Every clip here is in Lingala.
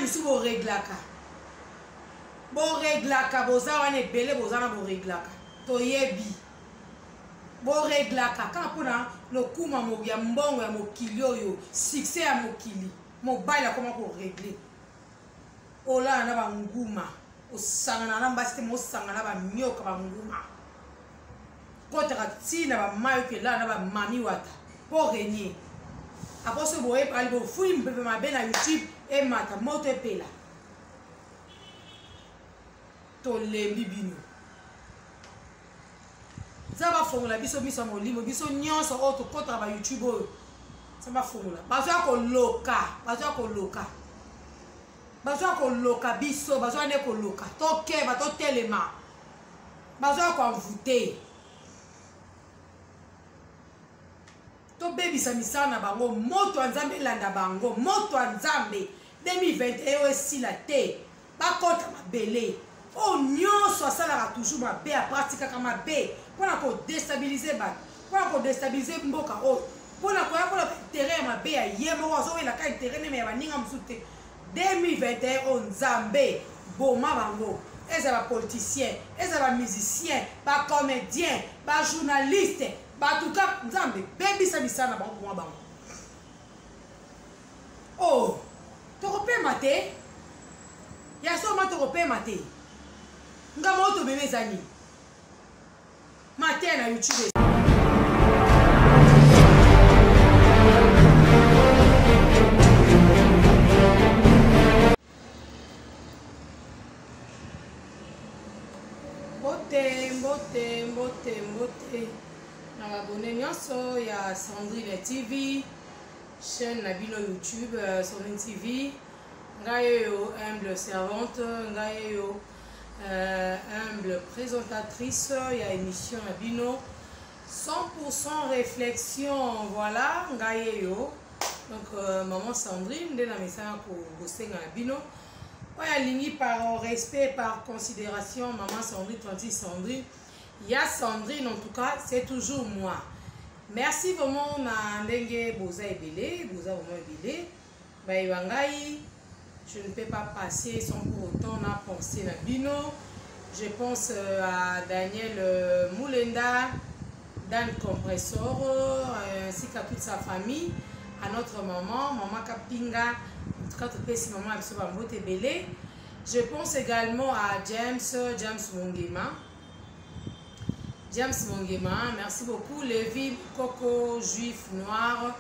misu bo reglaka. Bo reglaka boza wane belé boza na bo reglaka. To yebi. Bo reglaka quand pona no kuma mo ya mbongo ya mokili oyo, succès ya mokili. Mo baila comment pour régler. Ola na ba nguma. Osangana na mbasite mo sangana ba nyoka ba nguma. Kotaka tina ba mayo ke la na ba mami wata. Pour régner. Après ce boye par le fouille mbebe mabe na YouTube et mata moto pela. To lembi bino. Ça va formula biso miso molimo biso nyonso auto kontra ba YouTube oyo. Ça va formula. Bazo ko loka, bazo ko loka. Bazo ko loka biso, bazo ne ko loka. To ke ba to telema. Bazo ko envoûter. To baby sa misana bango moto nzambe landa bango, moto nzambe 2021 aussi la te. Ba kontra mabele. Oh nyonso asalaka toujours mabe a pratika kama mabe pona ko déstabiliser ba pona ko déstabiliser mboka o pona ko yakola terrain mabe ya yemo wazo ela ka terrain me ya baninga msute 2021 on nzambe boma bango eza ba politicien eza ba musicien ba comédien ba journaliste ba tout cas nzambe baby sa bisana bango boma bango oh to repé maté ya so ma to repé maté nga moto bébé zani matin na YouTube mbote na abonné nyonso ya Sandrine TV chaîne na bino YouTube Sandrine TV ngai yo humble servante ngai yo humble présentatrice, il y a émission à Bino 100% réflexion, voilà, ngayeyo. Donc maman Sandrine, de la message pour bosser à Bino. Ouais, aligné par respect, par considération, maman Sandrine, tante Sandrine. Il y a Sandrine, en tout cas, c'est toujours moi. Merci vraiment na ndenge boza ebele, boza vraiment ebele. Ba ibangai. Je ne peux pas passer sans pour autant na penser na bino. Je pense à Daniel Moulenda, Dan Compressor, ainsi qu'à toute sa famille, à notre maman, maman Kapinga, en tout cas tout petit maman absolument belé. Je pense également à James Mongema. James Mongema, merci beaucoup. Lévi Coco, juif noir.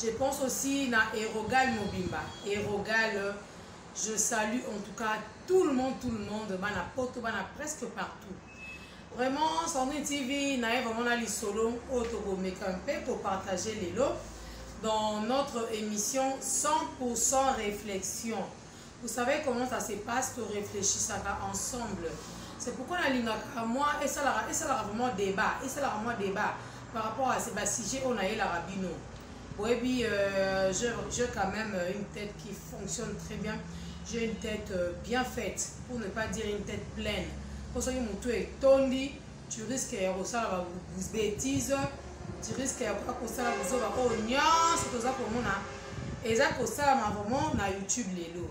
Je pense aussi à Erogal Mobimba. Erogal. Je salue en tout cas tout le monde, bana poto, bana presque partout. Vraiment, Sandrine TV, naïe vraiment na li solo, autogo mekampe pour partager les lots dans notre émission 100% réflexion. Vous savez comment ça se passe, que réfléchissons ensemble. C'est pourquoi la ligne à moi, et ça là vraiment débat, par rapport à ces sujets, on a eu la rabino. Oui, puis j'ai quand même une tête qui fonctionne très bien. J'ai une tête bien faite, pour ne pas dire une tête pleine. Pour ça que mon tour est tondi, tu risques de faire des bêtises, tu risques de faire des oignons, c'est tout ça pour moi. Et ça pour ça, vraiment, on a YouTube les lots.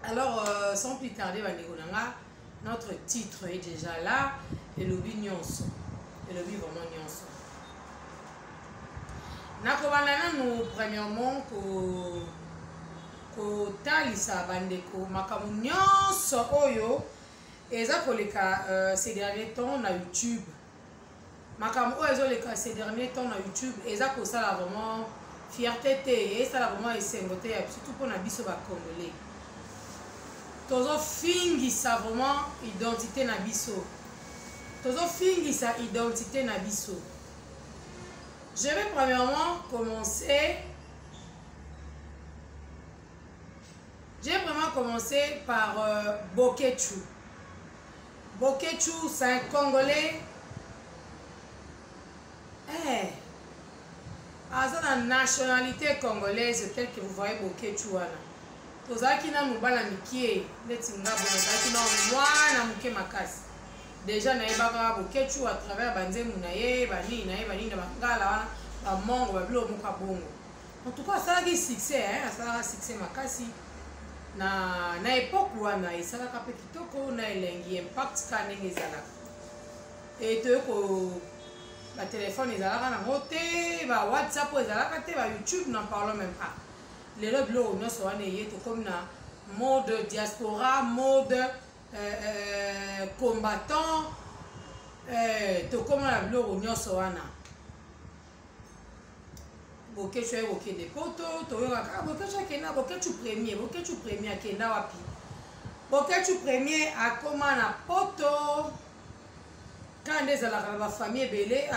Alors, sans plus tarder, notre titre est déjà là, et le nyonso. Et le vraiment nyonso. Nakobana nous premièrement ko talisa bandeko makamu nyonso oyo eza koleka ces derniers temps na YouTube makamu oyo ezoleka ces derniers temps na YouTube eza kosala vraiment fierté te ezala vraiment esengo te surtout pour na biso ba congolais tozo fingisa vraiment identité na biso tozo fingisa identité na biso. Je vais premièrement commencer. Par Bokechu. Bokechu, c'est un Congolais. La nationalité congolaise telle que vous voyez Bokechu. Tozaki na mubala mikie, netinga bonazaki na mwana muke makasi. Déjà naibaka Bokechu à travers banzemu naye, bani na bangala wana, ba mongo ba bilo muka bongo. En tout cas, ça a succès, ça a succès makasi. na époque wana esalaka mpe kitoko na elengi impact ka ndenge ezalaka e toyeko batelefone ezalaka nango te bawhatsapp ezalaka te bayoutube n'en parlons même pas lelo biloko nyonso wana eye tokomi na mode diaspora mode combattant tokomi na biloko nyonso wana bokechu aye kokende poto toyokaka bokechu akenda bokechu premier akenda wapi bokechu premier akoma na poto ka nde ezalaka na bafamille ebele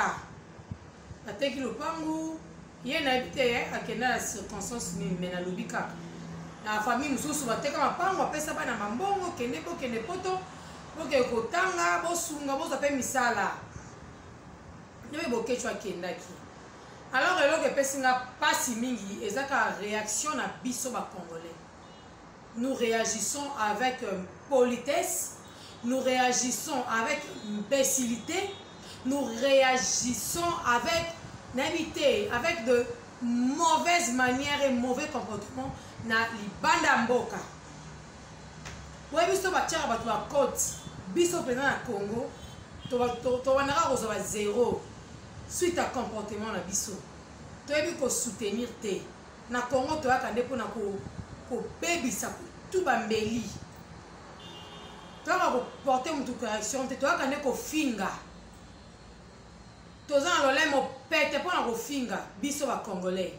ateki lopangu ye nayebi te akenda na circonstance nini me nalobi kaka na famille mosusu bateka mapango apesa bana mambongo kende poto boke kotanga bosunga bozwa mpe misala nde bokechu akendaki. Alors eloko epesi nga pasi mingi ezaka réaction na biso bacongolais. Nous réagissons avec politesse, nous réagissons avec imbécilité, nous réagissons avec naïveté, avec de mauvaises manières et mauvais comportements na libanda mboka. Ouais biso batiaka bato ba côte, biso pena na Congo, to wanaka kozwa zéro. Suite à comportement na biso toyebi ko soutenir te na Congo toyaka nde mpona kobebisa tu bambeli toyaka koporte mutu correction te toyaka nde kofinga toza na lolemo pete mpona kofinga biso bacongolais.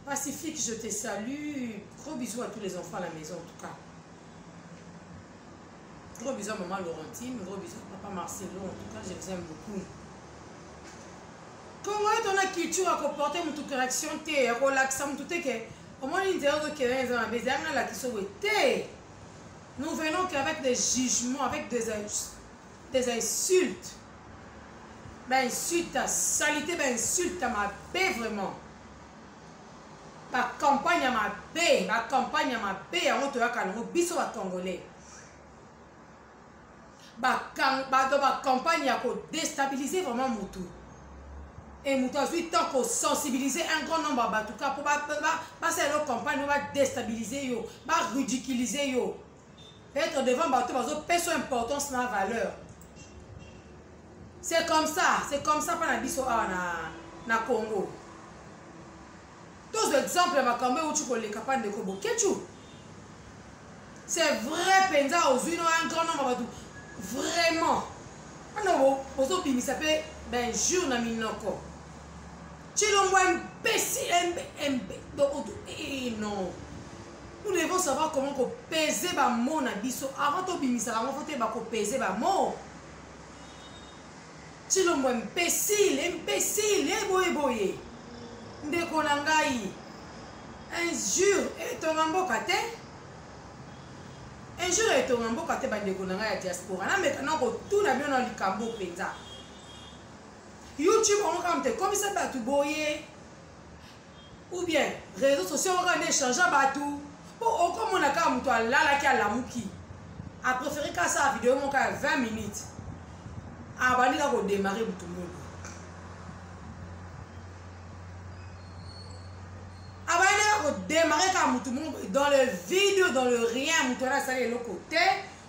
Pacifique, je te salue, gros bisous à tous les enfants à la maison en tout cas, gros bisous à maman Laurentine, gros bisous à papa Marcelo, en tout cas je vous aime beaucoup. Comment est-ce qu'on a culture à comporter mon tout correction té à relaxer mon tout té que au moins une zéro de quinze ans mais derrière la qui sont té nous venons qu'avec des jugements avec des insultes ben insulte à salité ben insulte à ma paix vraiment ma campagne à ma paix à on te a calme biso à congolais ba campagne à déstabiliser vraiment mon tout. Et nous avons eu tant pour sensibiliser un grand nombre en tout cas pour passer leur campagne, on va déstabiliser, on va ridiculiser. Être devant bateau, parce que importance dans la valeur. C'est comme ça pendant biso na Congo. Tous les exemples ma cambe où tu peux les capables de Kobo Ketchou. C'est vrai penza aux unes un grand nombre bateau. Vraiment. Non, pour ça peut ben jour na minoko. Tu l'envoies imbécile, non. Nous devons savoir comment peser les mots dans biso. Avant de bimisa, on faut peser les mots. Tu l'envoies imbécile, boye. Ndeko nangai. Injure et ton rambo kate. Injure et ton rambo kate bandeko nangai diaspora. Na maintenant ko tout na bien dans likambo penza. YouTube on va comme ça batou boyer ou bien réseaux sociaux on va échanger batou pour comme on a quand muto là qui a la muki a préféré qu'à sa vidéo mon cas 20 minutes a bandi là pour démarrer tout le monde a bandi là pour démarrer quand tout le monde dans le vide dans le rien muto là ça est le côté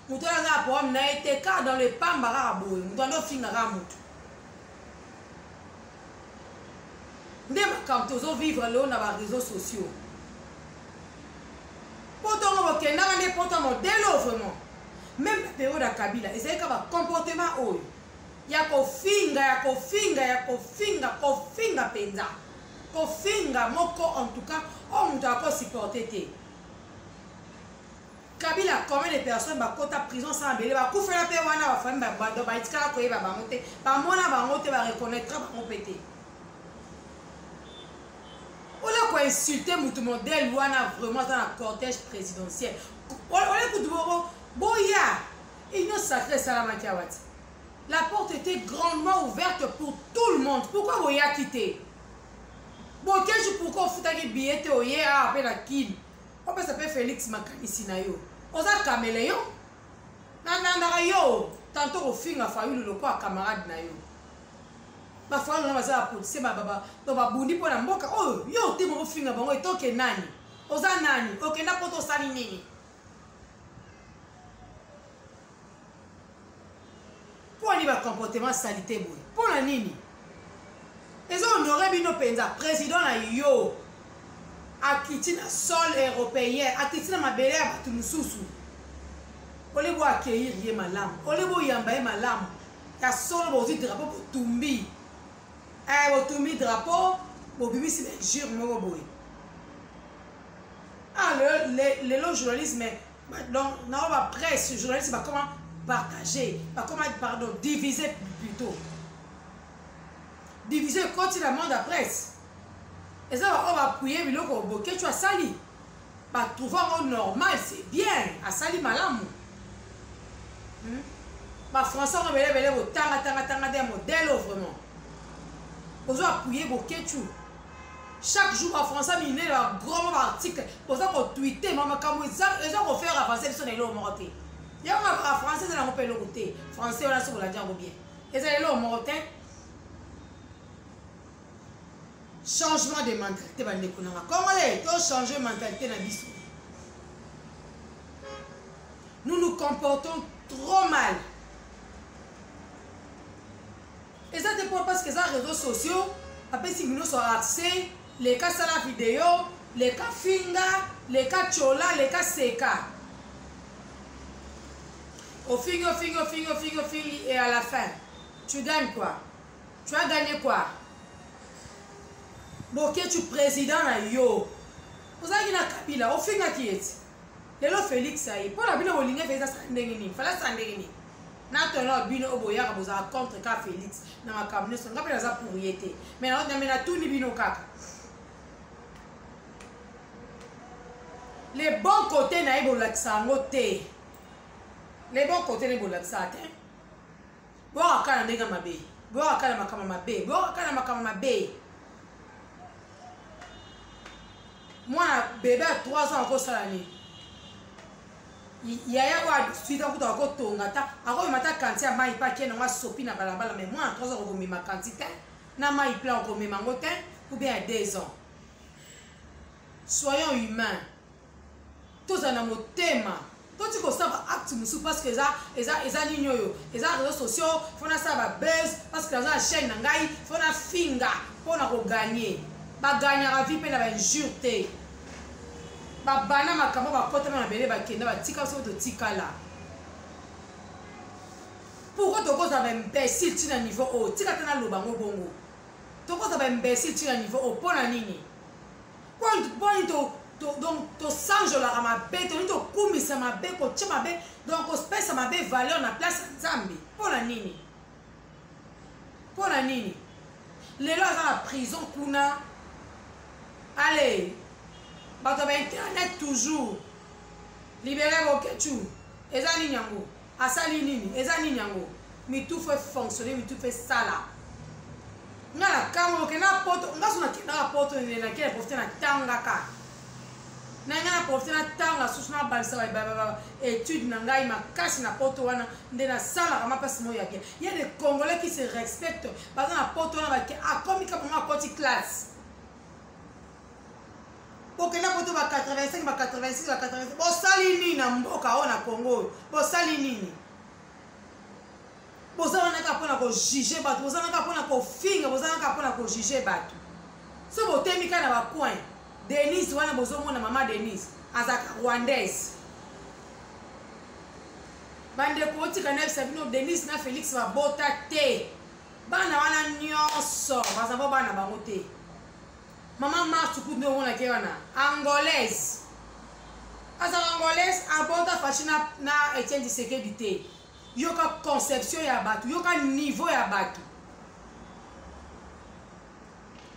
muto là pour na été cas dans le pambara boy muto ndo finira muto. Quand tu vivre là on a les réseaux sociaux. Pourtant on va vraiment. Même la période à Kabila, et c'est un comportement où il y a kofinga penza. Kofinga moko en tout cas, on doit supporter. Kabila combien de personnes ba kota prison sans belé ba koufela pe wana ba fami ba do ba itikala ko yeba ba monter ba mona ba monter ba reconnaître ba compéter. On a insulté mon modèle wana vraiment dans la cortège présidentiel. On a écouté boya il nous sacré Salamakiawati. La porte était grandement ouverte pour tout le monde. Pourquoi boya quitté? Bon quel jour pourquoi fouta qui billet te oye a appelé la kid. On peut s'appeler Félix Makanisi na yo. On a caméléon. Na yo tantôt au film a fallu le quoi camarade na yo. Ma foi on va ça policier ba bundi pour la mboka oh yo te mo finga bango etoke nani oza nani okenda poto osali nini mponi bacomportement salite boye mpona nini eza honore bino mpenza président na yo akiti na sol européen akiti na mabele ya bato mosusu ole bo accueillir ye malamu ole bo yamba ye malamu ya solo bozwi drapeau botumbi botumbi drapeau bobimisi na injure moko boye lelo journalisme donc nao bapresse journaliste bakoma partager bakoma pardon diviser plutôt diviser ekoti na monde ya presse eza baoyo bapuye biloko boketu asali batrouve yango normal c'est bien asali malamu bafrançais ngo belebele botanga de modèle vraiment ozo apuye boketu chaque jour bafrançais mine bagros baarticle boza kotwite mamakambo eza kofaire avancer biso na eloko moko te yango bafrançais eza nango mpe eloko te français wana soki olandi yango bien eza eloko moko te changement de mentalité bandeko nanga congolais to changer mentalité na biso nous nous comportons trop mal et ça te parce que ça réseaux sociaux après si nous sont accès les cas sala vidéo les cas finga les cas chola les cas seka au fingo et à la fin tu gagnes quoi tu as gagné quoi boke tu président na yo ozalaki na kabila ofingaki ete lelo félix aye mpo na bino bolingi félix asala ndenge nini fala asala ndenge nini natona bino oyo boyaka bozala contre ka félix na makambo nyonso nga mpe naza pour ye te me natuni bino kaka le bon côté na ye bolakisa yango te le bon côté na ye bolakisa te boyaka na ndenge mabe boyaka na makambo mabe boyaka na makambo mabe mwana bébé à 3 ans akosala nini yaya oyo suite akuta akotonga ta akoyima ta kanti ya mai mpe akie nango asopi na balabala mais mwana 3 ans akomema kanti te na mai plan akomema yango te ou bien à 2 ans soyons humains tozala na motema toti kosala baacte mosusu parce que eza nini oyo eza réseaux sociaux fo nasala babuzz parce que naza na chaîne na ngai fo nafinga mpona koganye baganyaka vi mpe na bainjure te babana makambo bakotama na bele bakenda batika biso totikala pourkoi tokozala baimbécile ntina niveau oyo tika te naloba ngo bongo tokozala baimbécile ntina niveau oyo mpo na nini mponi donc tosanjolaka mabe toni tokumisa mabe kotia mabe donc kopesa mabe valeur na place ya nzambe mpo na nini mpo na nini lelo aza na prison kuna allez bato ba internet toujours libéré boketu eza nini yango asali nini eza nini yango mitu fait fonctionner mitu fait sala nga na kamo okenda poto nga so nakendaka poto nakende profite na tangaka na nga na profite na tanga susu na balisaka étude na ngai makasi na poto wana nde nasalaka mapasi moyo ya bien y a des Congolais qui se respectent baza na poto wana bake akomi kaka mwa akoti classe okenda poto ba 85 ba 86 ba 87 bosali nini na mboka oyo na Congo bosali nini bozalaka mpona kojuge bato bozalaka mpona kofinga bozalaka mpona kojuge bato so botemika na bacoin Denise wana bozomona mama Denise azaka rwandaise bandeko otika na yebisa bino Denise na Félix babota te bana wana nyonso bazamba bana bango te mama Martuku nde omonaki wana angolaise azaka angolaise abota fashi na Etienne Tshisekedi te yoka conception ya bato yoka niveau ya bato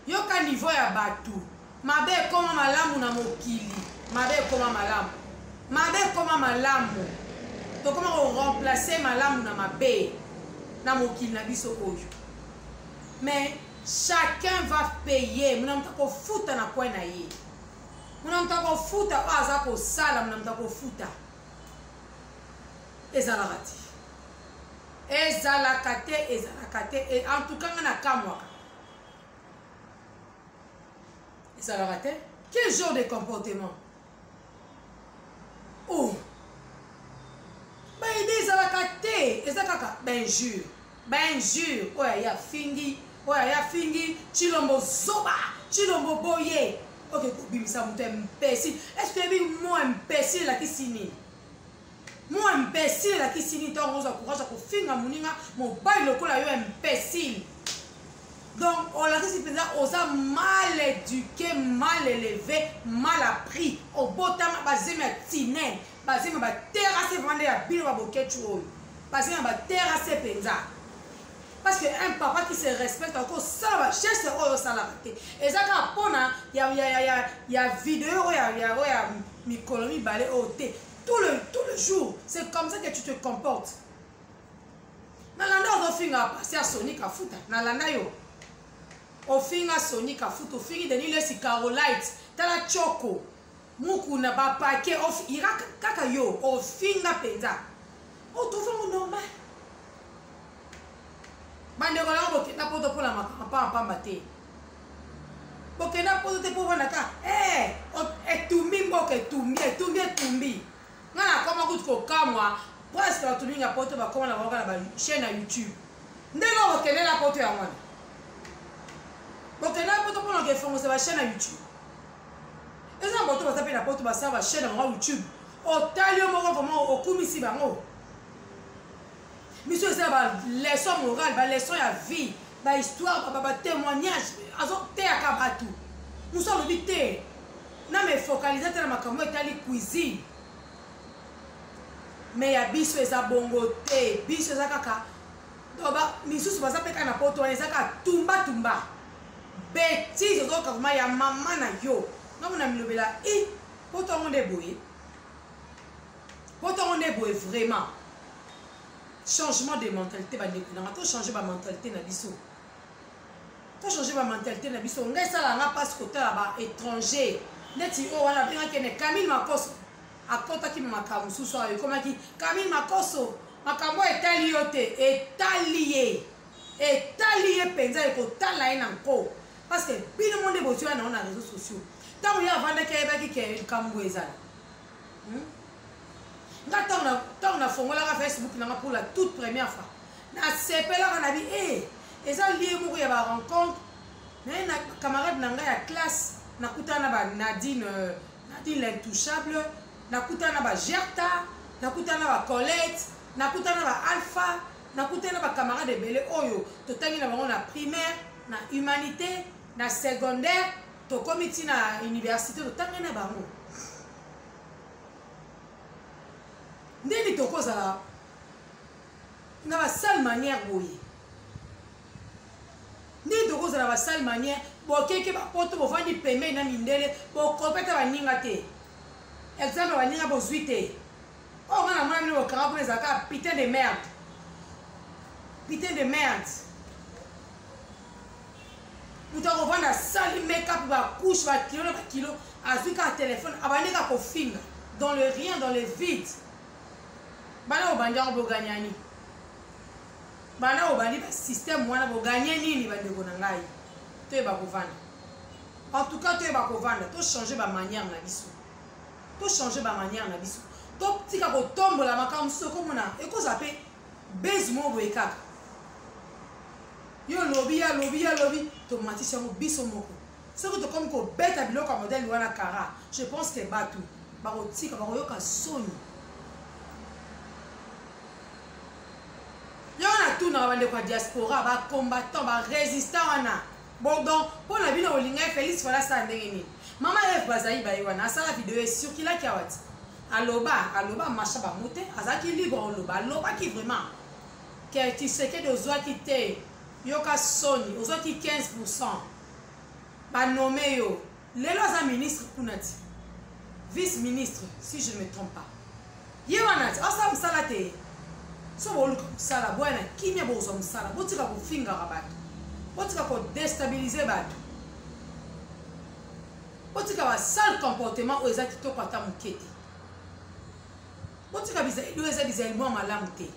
yoka niveau ya bato mabe ekoma malamu na mokili mabe ekoma malamu mabe ekoma malamu tokoma koremplace malamu na mabe na mokili na biso oyo mais chacun va payer muna mutu akofuta na kwe na ye muna mutu akofuta oyo aza kosala muna mutu akofuta ezalaka te ezalaka te en tout cas nga na kamwaka ezalaka te Quel genre de comportement? Oh! Ben, il a kate, et ça kaka, ben jure, ouais, ya fingi, chilombo zoba, chilombo boye. Ok, bimisa muto imbécile. Est-ce que tu as moi imbécile là qui signe? Moi imbécile là qui signe, tu as courage à finga muninga, mon bail local là, imbécile. Donc, on l'a dit, on a mal éduqué, mal élevé, mal appris. Au beau temps, basé ma tinelle, basé ma terrasse, vendre la bille, ma bouquet, basé ma terrasse, penza. Parce qu'un papa qui se respecte encore, ça va chercher au salarié. Et ça, quand il y a vidéo, il y a micolonie, balai au thé. Tout le jour, c'est comme ça que tu te comportes. Nalanda, on finit à passer à Sonic à foutre. Nalanda, yo. Au fin à Sonic à foutre, au fin de l'île si Carolite, t'as la choco, moukou n'a pas paquet, il y a kakayo, au fin à penza. Oh, tout va normal. Bande rola boke na poto pour la mapa maté. Boke na poto pour vanaka. Etumbi boke tumbi. Ngana koma kutuko kamwa, presque tumbi nga poto ba koma na ba chaîne à YouTube. Ndelo boke na poto ya mwana. Boke na poto pour nga fongo sa chaîne à YouTube. Eza boto ba taper na poto ba sa ba chaîne à YouTube. O talio moko vraiment o kumisi bango. Monsieur, c'est la leçon morale, la leçon de vie, la histoire, la témoignage. Nous sommes invités. Nous sommes focalisés sur la cuisine. Mais il y a des choses qui sont bongoté, des choses qui sont kaka. Donc, nous sommes pas ça na poto, on est ça tumba. Bêtise, il y a maman na yo. Non, on a mis le bela. Poto on est boé. Poto on est boé vraiment. Changement de mentalité, tu changer ma mentalité na biso. Tu changer ma mentalité na biso. Ngai sala nga passe côté là-bas étranger. Neti o wana benga kene Camille Makoso. Akota ki makamu suso ayo koma ki Camille Makoso. Makambo etali yote, etalié penza eko tala ina nko. Parce que bino monde botio na on réseaux sociaux. Tant ya vanda ke ba ki ke kambo ezala. Quand on a fait Facebook pour la toute première fois, on a dit, et ça lié pour y avoir rencontre. Mais un camarade n'a pas classe, n'a pas Nadine l'intouchable, n'a pas Gerta, n'a pas Colette, n'a pas Alpha, n'a pas camarade de Belé Oyo. Total il a la primaire, na humanité, na secondaire, to comité na université, total il a ndeni tokoza na ba sale manière boye ndeni tokoza na ba sale manière bokeke ba poto bovandi pembe na mindele bokopeta baninga te exemple baninga bozwi te oh ngana mwana mino bokanga kuna ezalaka putain de merde mutu akovanda sali make-up bakouche bakilo na bakilo azwi kaka telefone abandika kofinga dans le rien, dans le vide. Bana obandi ngo boganyani. Bana obandi ba système mwana boganye nini bandeko na ngai. To ba kovanda. En tout cas, to ba kovanda, to changer ba manière na biso. To changer ba manière na biso. To tika ko tombola makambo soko mona ekozapé bezmo boyekaka. Yo lobi to matisa mo biso moko. Ce que to comme ko beta biloko modèle wana kara. Je pense que batu ba ko tika ba ko yoka soni. Il y a tout dans la diaspora, les combattants, les résistants. Bon, donc, pour la vie de Olinga, Félix, voilà ça. Maman Eve Bazaï, Baïwana, ça la vidéo est sur qui l'a kiawat. Aloba, macha ba moté, azaki libre aloba qui vraiment. Que tu sais que de ozoa qui te, yoka soni, ozoa qui 15%. Ba nommé yo, les lois ministre kunati, vice-ministre, si je ne me trompe pas. Yewanati, asa msalate. So boluka musala bwana kimya bozo musala botika kufinga kabatu botika ko déstabiliser batu botika ba sale comportement o ezaki to kwata mukete botika biza ido eza biza elmo malamu te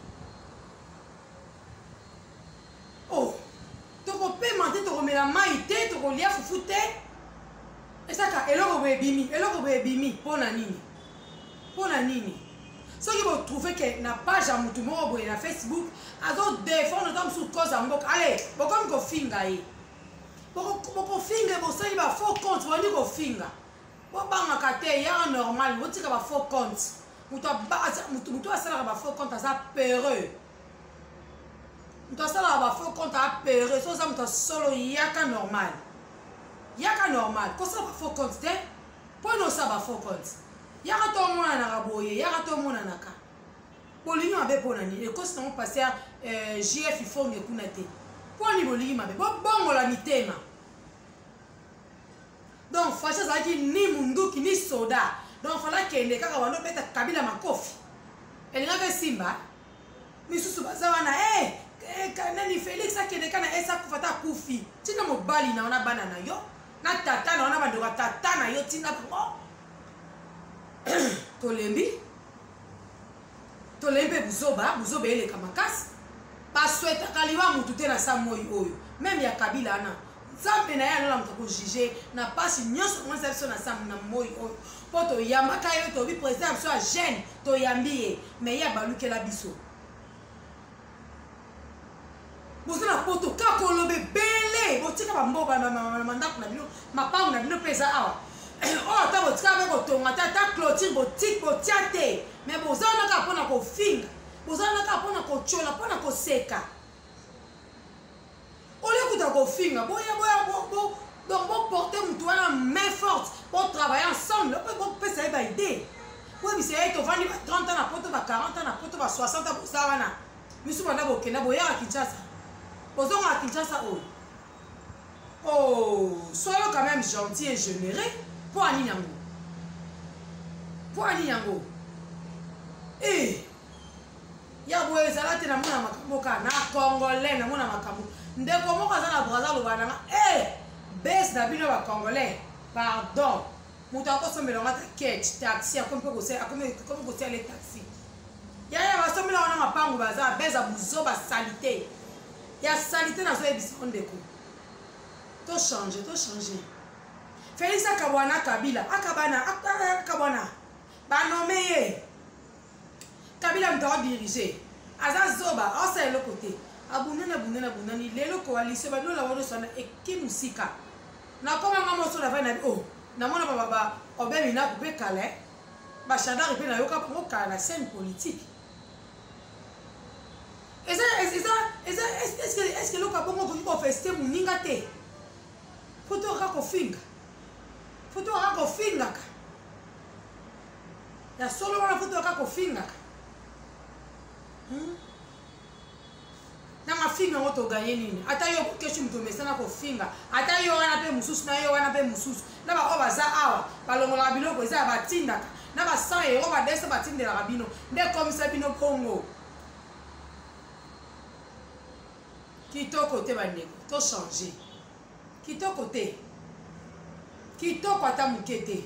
oh to ko paiement te to ko mela mai te to ko lia fufu te ezaka eloko ebimi pona nini soki vous trouvez que na page ya mutu moko boye na Facebook azo défendre ta musu cause ya mboka allez bokomi kofinga ye bokofinga bosali ba faux compte boni kofinga bobangaka te ya normal botika ba faux compte mutu asalaka ba faux compte aza peureux mutu asalaka ba faux compte a peureux so oza mutu solo yaka normal kosala ba faux compte te mpona osala ba faux compte yaka tomonanaka boye yaka tomonanaka bolingi mabe mpona nini ekosi nango pase ya jf ifonge kuna te mponi bolingi mabe bobongola mitema donc faci azalaki ni munduki ni soda donc fala kende kaka wando beta kabila makofi elingaka esimba misusu baza wana nani Félix akende kana esa kufata kufi tina mobali na wana bana na yo na tata na wana bandoka tata na yo tina bango tolembi buzoba eleka makasi baswetaka liwa mutu te na sa moi oyo meme ya kabila ana nzambe na ye anola moto akojuge na pasi nyonso monisa biso na sa na moi oyo mpo toyambaka ye tobi président ya biso ya jeune toyambi ye me ye abalukela biso bozala poto kaka olobe ebele botika bamboka mandako na bino mapango na bino mpe eza awa oyo ata botika mpe kotonga te ata clôture botia te me bozala naka mpona kofinga bozala naka mpona kotyola mpona koseka olie kuta kofinga donc boporte mutu wana main forte botravaille ensemble mpe bopesa ye baide boyebisa ye tovandi ba 30 ans na poto ba 40 ans na poto ba 60 ans boza wana misu banda bokenda boyaka Kinshasa bozongaka Kinshasa oyo soyez quand même gentil et généreux pour ani yango ya boye ezala te namona makambo ka na congolais namona makambo ndeko moko aza na braza aloba nanga bese na bino bacongolais pardon moto akosombelanga ta ket taxi akomi kosiala taxi yaya basombela wana mapango baza beza buzo basalite ya salite nazoyebisa o ndeko tochange Félix akabwana kabila akabwana banome ye kabila moto adirige aza zoba aosala eloko te abundani lelo koalise banola wadosana ekimusika nakomanga moso navai na namona baba obeminaku mpe kala bashadari mpe nayoka bango kala na scène politique est-ce que eloko abongo okoki kofeste moninga te foto oka kofingaka ya solo wana foto oka kofingaka na mafinga ngo toganye nini ata yo keshi mutu mesana kofinga ata yo wana pe mususu na yo wana pe mususu na ba baza awa balongola biloko eza batindaka na ba 100 € ba 200 batindela bino nde komisa bino Congo kitoko te bandeko to changer kitoko ata moke te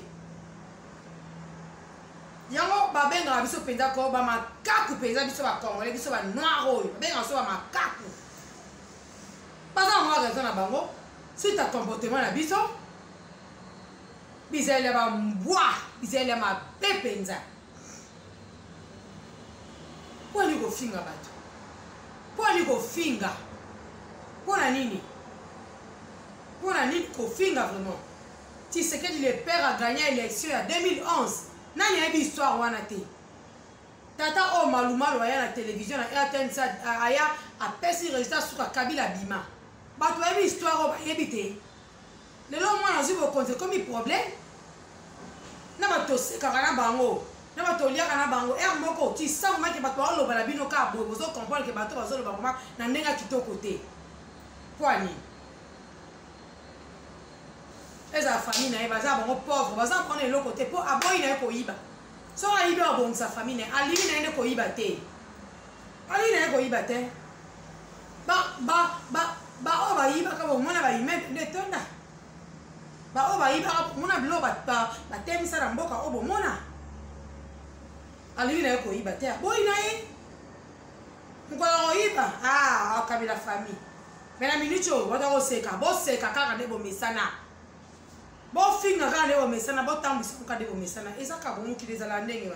yango babengaka biso mpenza ko bamakaku mpenza biso bacongolais biso banoir oyo babengaka biso bamakaku baza mwa raison na bango suite à comportement na biso bizali ya bambwa bizali ya mabe mpenza mponi kofinga bato mponi kofinga mpona nini kofinga vraiment Tshisekedi le père a gagné l'élection en 2011 nani ayebi histoire wana te tata o malumalu aya na télévision na RTNC aya apesi résultat suka kabila bima bato bayebi histoire oyo bayebi te lelo mwana azwi bokonzi ekomi problème na bato osekaka na bango na bato oliaka na bango ere moko tisangomaki bato baoloba na bino ka boye bozokomprendre ke bato bazoloba koma na ndenge ya kitoko te poani eza famille na ye baza bango pauvre baza mpona eloko te mpo aboyi na ye koyiba so ayibi abongisa famille na ye alingi na ye nde koyiba te baoyo bayibaka bomona baimeme nde tonda baoyo bayibaka bomona biloko batemisa na mboka oyo bomona alingi na ye koyiba te aboyi na ye mokola koyiba akabila famille me na miniti oyo bata koseka boseka kaka nde bomesana Bon finga quand les omesana bon temps ils sont quand des omesana et ça quand bon qui les a la ndenge ba.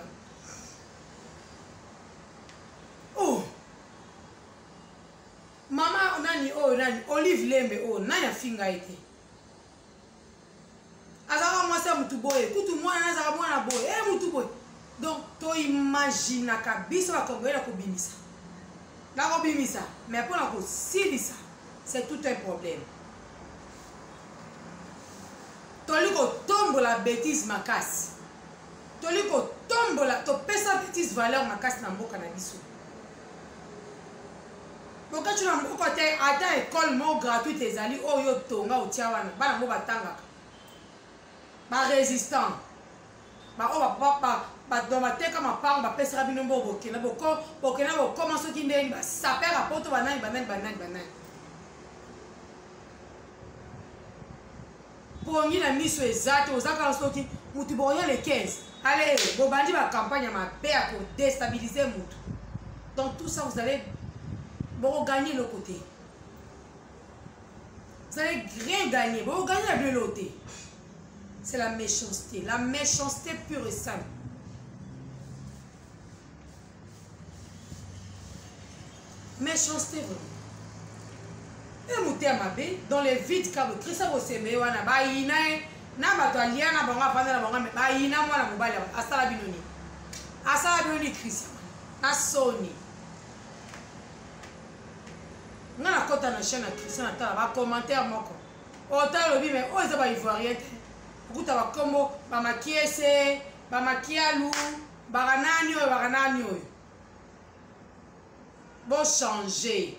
Oh. Mama nani Olive Lembe oh nani finga été. Azara moi c'est mutu boye kutu moi na azara moi na boye mutu boye. Donc to imagine kabisa ba Congolais la ko bimisa. La ko bimisa mais pour la ko silisa c'est tout un problème. Toliko tombe la bêtise makasi. Toliko tombe la to pesa bêtise valeur makasi na mboka na biso. Donc quand tu as un côté à ta école mot gratuite ezali oyo tonga otia wana bana mo batanga. Ba résistant. Ba o ba dans ma tête comme pa ba pesa bino mbo bokena bokena bo commence ki ndeni ba saper rapporte banani. Pour la mission exacte aux accords qui mutu boya les 15. Allez, vous bandit ma campagne à ma paix pour déstabiliser mutu. Dans tout ça vous allez gagner le côté. Vous allez rien gagner, vous gagnez la de l'autre. C'est la méchanceté pure et simple. Méchanceté vraiment. Et mouté à ma baie dans les vides car le Christ a bossé mais wana ba ina na ba to alia na bonga panda na bonga mais ba ina mwana mobali asala binoni Christ na soni na kota na chaîne na Christ na tala ba commentaire moko autant lobi mais o za ba ivoirien okuta ba kombo ba makiese ba makialu ba ranani oyo bon changer.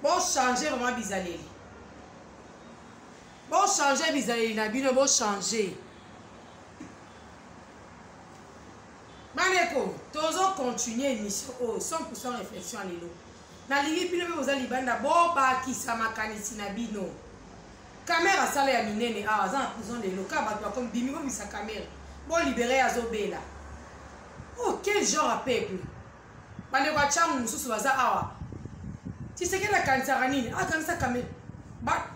Bon changer vraiment bizarre. Bon changer bizarre na bino bon changer. Maneko, tozo continuer émission 100% réflexion à l'élo. Na ligi bino be ozali banda bo ba kisa makanisi na bino. Caméra sala ya minene ah za prison l'élo ka ba comme bimi bo misa caméra. Bon libérer azobela. Oh quel genre à peuple. Bande kwa changu mususu baza awa. Tu sais que la canceranie, ah quand ça camé, bah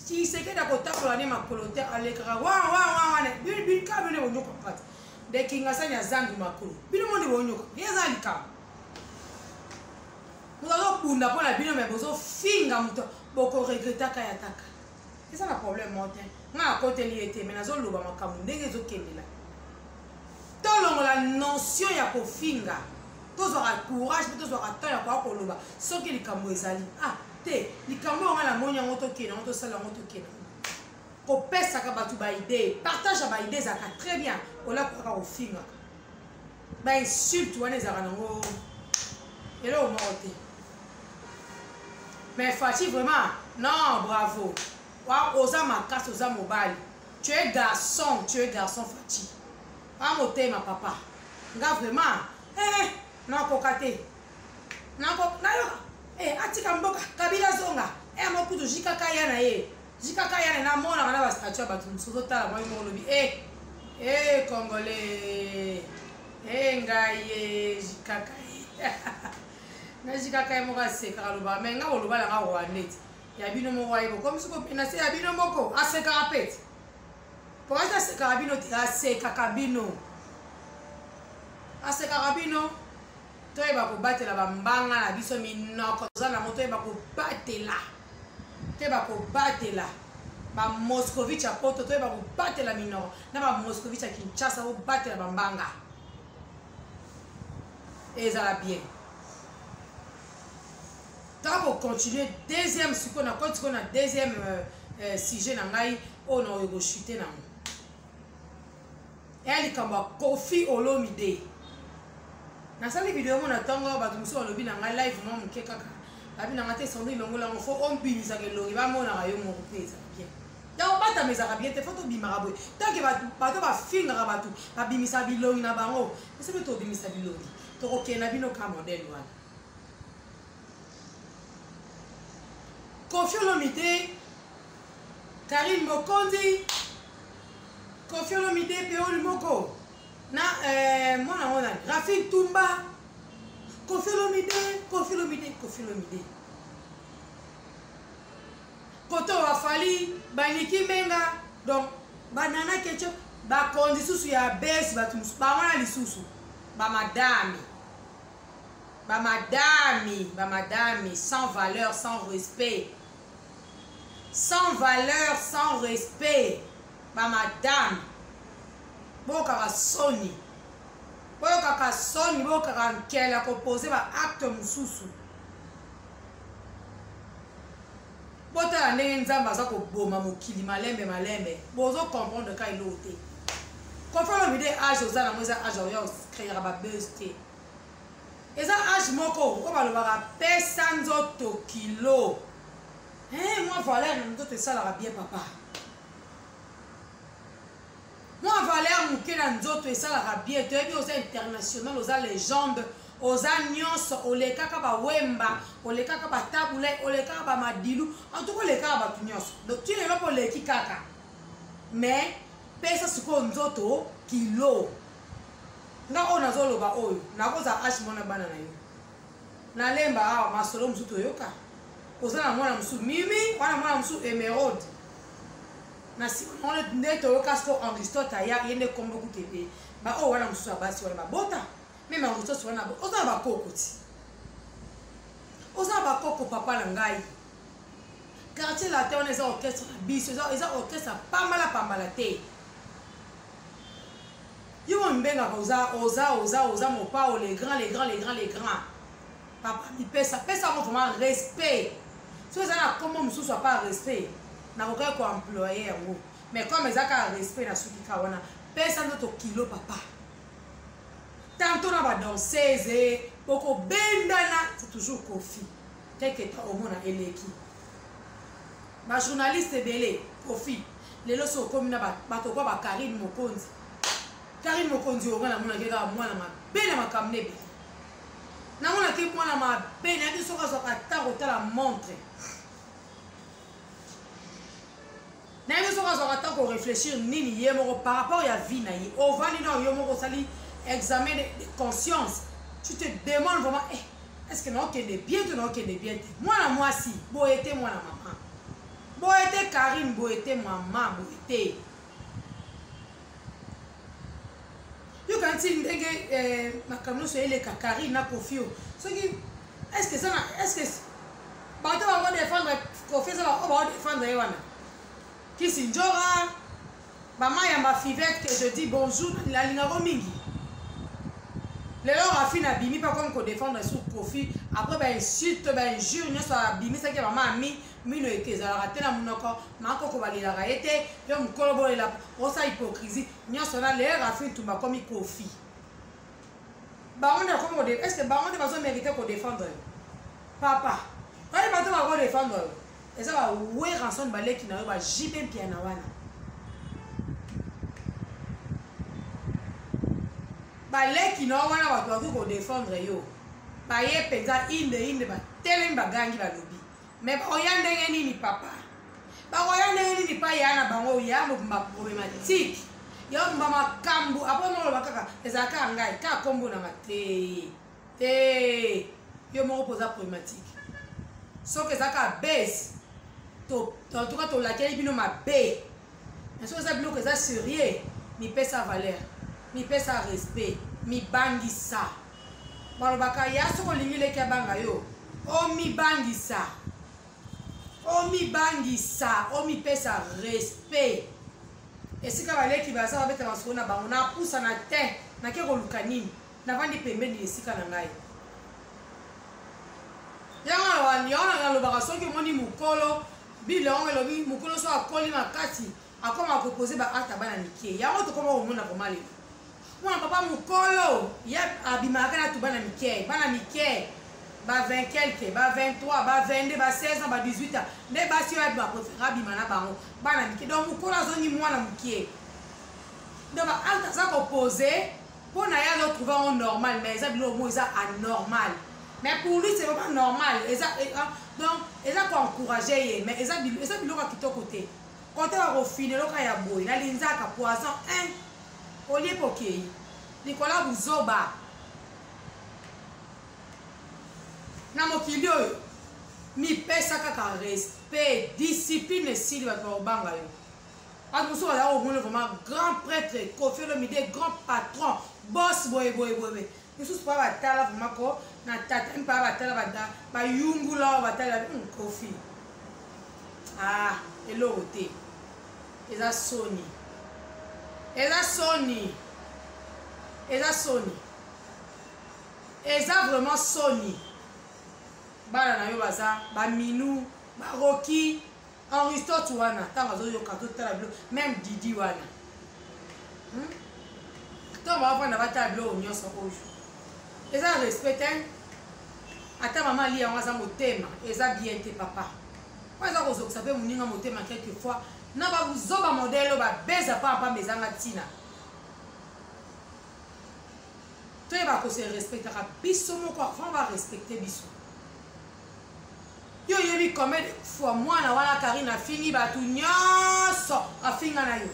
tu sais que d'accord t'as pour l'année ma coloteur à l'écran, wa bil kabine bonyo kopata, de kinga sa nya zangu makolo, bil monde bonyo, rien ça lika. Nous allons bunda pour la bino mais bozo finga muto, boko regretta kaya taka. C'est ça le problème montain. Na côté liété mais nazo loba makamu ndenge zo kendela. Tolongo la notion ya ko finga. Tous aura courage, tous aura temps à quoi pour le bas. Ce qui est likambo ezali. Ah, te, likambo on a la monia on toque, on te sala on toque. Ko pesa ka batu ba idée, partage ba idée ça très bien. On l'a pour au film. Ba insulte on les arango. Et là au morte. Mais Fati vraiment, non, bravo. Wa oza makas oza mobile. Tu es garçon Fati. Ah moté ma papa. Nga vraiment na kokate na yo atika mboka kabila zonga mokutu jikaka yana na mona na ba statue ba tumsuzo tala moi mo lobi congolais ngai jikaka na jikaka mo ka seka loba mais nga loba la nga rwandete ya bino mo wa ibo comme siko pina se ya bino moko aseka rapete pour ata seka bino ti aseka kabino aseka kabino. Toi va ko batela bambanga na biso minoko za na moto va ko batela te va ko batela ba Moscovitch a poto toi va ko batela minoko na ba Moscovitch a Kinshasa ko batela bambanga et ça va bien. Tant pour continuer deuxième ce qu'on a quand on a deuxième sujet na ngai on a eu chuter na elle comme Koffi Olomide. Na sali vidéo mon atongo ba tumso olobi na ngai live mo mke kaka abi na ngate sondi longola ngo fo on bimisa ke logi ba mona ga yo mo kupeza bien ya o bata meza ka bien te foto bimara boy tant que ba to ba finga ka batu ba bimisa bilongi na bango ese beto bimisa bilongi to ko kena bino ka model wana Koffi Olomide Karine Mokonzi Koffi Olomide Péole Moko na mona Rafik Tumba Koffi Olomide Koto wafali baniki menga donc banana ketchup ba kondi susu ya base batumusu ba wana lisusu ba madame sans valeur sans respect sans valeur sans respect ba madame boka soni boka nkela ko poser ba acte mususu bota ndenge nzambe aza koboma mokili malembe bozo comprendre ka ilo te comprendre bide âge oza na moza âge oyo créera ba buzz te eza âge moko o balobaka pesa nzoto kilo moi valeur na nzoto esalaka bien papa moi valeur moke na nzoto esalaka bien toyebi oza international oza légende oza nyonso olekaka bawemba olekaka batabule olekaka bamadilu en tout cas olekaka bato nyonso donc tu lelo mpo oleki kaka mais pesa sikoyo nzoto kilo nga oyo nazoloba oyo nakozala age mwana bana na yo nalemba awa masolo mosusu toyoka oza na mwana mosusu mimi wana mwana mosusu emerode na nsima nde toyoka siko enristote aya ye nde kombo kutepe baoyo wana mosusu ya basi wana babota meme enristote wana oza na bakoko ti oza na bakoko papa na ngai quartier latin wana eza orchestre na biso eza orchestre pambala te yo mbengaka oza mopao les grands papa mipesa mo vraiment respect so eza na kombo mosusu apa respect nakokaki koemploye yango mais comme eza kaka respect na suki ka wana pesa nzoto kilo papa tanto na badanseuse okobendana c'est toujours kofi teketa omona eleki bajournaliste ebele kofi lelo so okomi na bato kwa bakarine mokonzi onga namonaki kaka mwana mabe na makambo ebele namonaki mwana mabe nayebi soki azwaka ta kotala montre nayebi soki azwaka ta korefléchir nini ye moko par rapport ya vie na ye ovandi na yo moko osali examen de conscience tu te demandes vraiment est-ce que naokende bien to naokende bien te mwana mwasi boye te mwana mama boye te Karine boye te mama boye te yo kanti ndenge makambo nyonso eleka Karine na Kofi soki est-ce que bato bango défendre Kofi eza bao défendre ye wana kisi njora bamayamba fivete que je dis bonjour nalingako mingi lelo Rafine abimi pas comme qu'on défendre sur Kofi après insulte injure nyonso abimisaki mama ami mino eke ezalaka te na monoko makoko balelaka ye te yo mokolo bolela osa hypocrisie nyonso na lelo Rafine tumba komi Kofi bango nde comme est-ce que bango nde bazomérite kodéfendre papa oye bato bakodéfendre eza bawe ranson baleki na yo bajibe mpia na wana baleki na wana bato bakoki kodéfendre yo baye mpenza inde batelemi bagangi balobi mais oya ndenge nini papa bakoya ndenge nini pa ya na bango ya mobimba problématique ya mobimba makambo apres moloba kaka ezalaka ya ngai kaka kombo nanga te yo moko mpoza problématique soki ezalaka base en tout cas tolakeli bino mabe mais soki eza biloko eza sérieux mipesa valeur mipesa respect mibangisa balobaka ya soki olingi leki abanga yo omibangisa omipesa respect esika baleki baza babeta masolo na bango napusa na te nake koluka nini navandi pembeni esika na ngai yango nalobaka soki omoni mokolo bile yango elobi mokolo so akoli makasi akoma kopose baata bana mike yango tokoma komona koma lelo mwana papa mokolo ye abimaka na tu bana mike ba 20 quelque ba 23 ba 22 ba 16 ans ba 18 ans nde basi oyo ba préféra abima na bango bana mike donc mokolo azongi mwana mokie donc baacte aza kopose mpo na ye azotrouve yango normal mais eza biloko mo eza anormal mais pour lui c'est vraiment normal donc eza koencourage ye mais eza biloko ya kitoko te kote bakofine eloka ya boye nalinzaka poison olie pokei likola buzoba na mokili oyo mi pesa kaka respect discipline esili bato bakobanga yo bato mosusu bazala komona vraiment grand prêtre Koffi Olomide grand patron boss boye mosusu mpa batala vraiment ko na tata mpa batala bayungula oyo batala Koffi eloko te eza soni eza vraiment soni bana na yo baza baminu baroki Aristote wana ntango azoyoka totala bilo même Didi wana ntango bavanda batala biloko nyonso oyo eza respect te ata mama ali yango aza motema eza bien te papa po eza kozokisa mpe moninga motema quelquefois na bazoba modele oyo babeza papa ezanga ntina toyeba kose respectaka biso moko avant barespecte biso yo yebi combien de fois mwana wana Karine afingi bato nyonso afinga na yo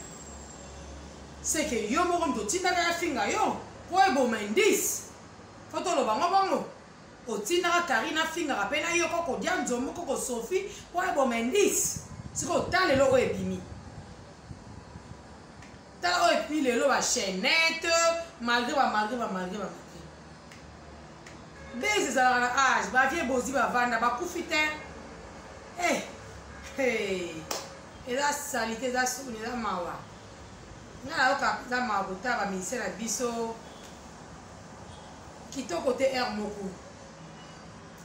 seke yo moko moto otindaka yafinga yo po eboma indisi fo toloba ngo bongo otindaka Karine afingaka mpe na yo koko dia nzombo koko Sophie po eboma indisi siko otala lelo oyo ebimi tala oyo epi lelo bachenete malgré bese ezalaka na age bavie bozi bavanda bakufi te eza sali te eza soni eza mawa nga nayoka eza mawa kotala baministère na biso kitoko te aire moko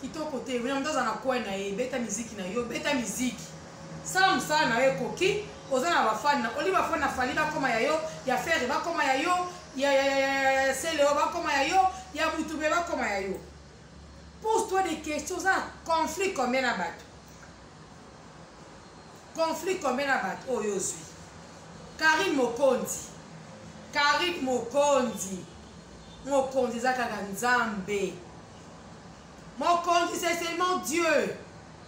kitoko te wina moto aza na kwai na ye beta miziki na yo beta miziki sala mosala na yo ekoki oza na bafani oli bafani na fali bakoma ya yo ya fere bakoma ya yo ya seleo bakoma ya yo ya butube bakoma ya yo pose-toi des questions oza conflit combien na bato oyo ozwi Karine mokonzi eza kaka nzambe mokonzi c'est seulement Dieu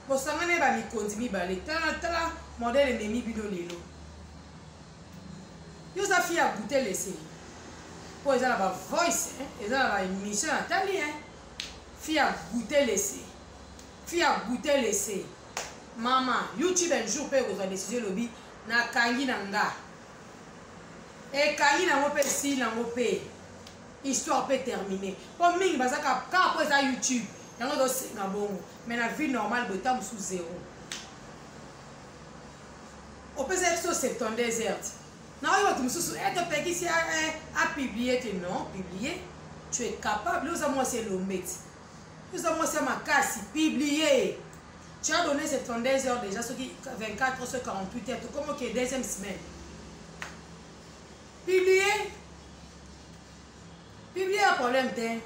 bosangane bamikonzi mibale tala modele endemi bino lelo yo oza fi ya goûter lese po eza na bavoice eza na baémission na tali fi ya goûter lese mama YouTube un jour mpe ekozwa décision elobi nakangi na nga ekangi nango mpe esili nango mpe histoire mpe termine mpo mingi bazaka kaka po eza YouTube yango ezosenga bongo mais na vie normale bota mosusu zéro opesa biso 72 heures na oyo bato mosusu topekisi apiblie te non publier tu es capable oza mwasi elombe ti oza mwasi ya makasi publier tu as donné 72 heures déjà soki 24 heures 48 heures tokomi oke deuxième semaine publier ya problème te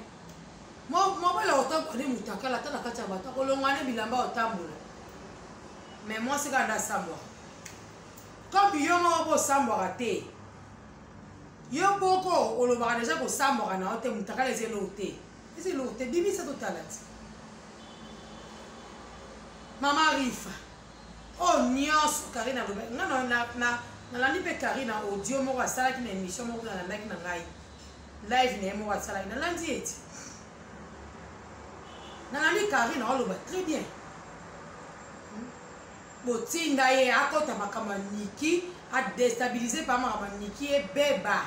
mobala otambola mutakala ata na kati ya bato akolongwana bilamba otambola mais mwasi kaka nde asambwaka kobi yo moko bosambwaka te yo boko olobaka deja kosambwaka na yo te mutakala eza eloko te bimisa totala ti mama rifa oyo nyonso Karine aloba nga nalandi mpe Karine audio moko asalaki na émission moko nalandaki na ngai live na ye moko asalaki nalandi eti nalandi Karine oloba très bien botinda ye akota makambo ya niki adestabilize pa makambo ya niki ebeba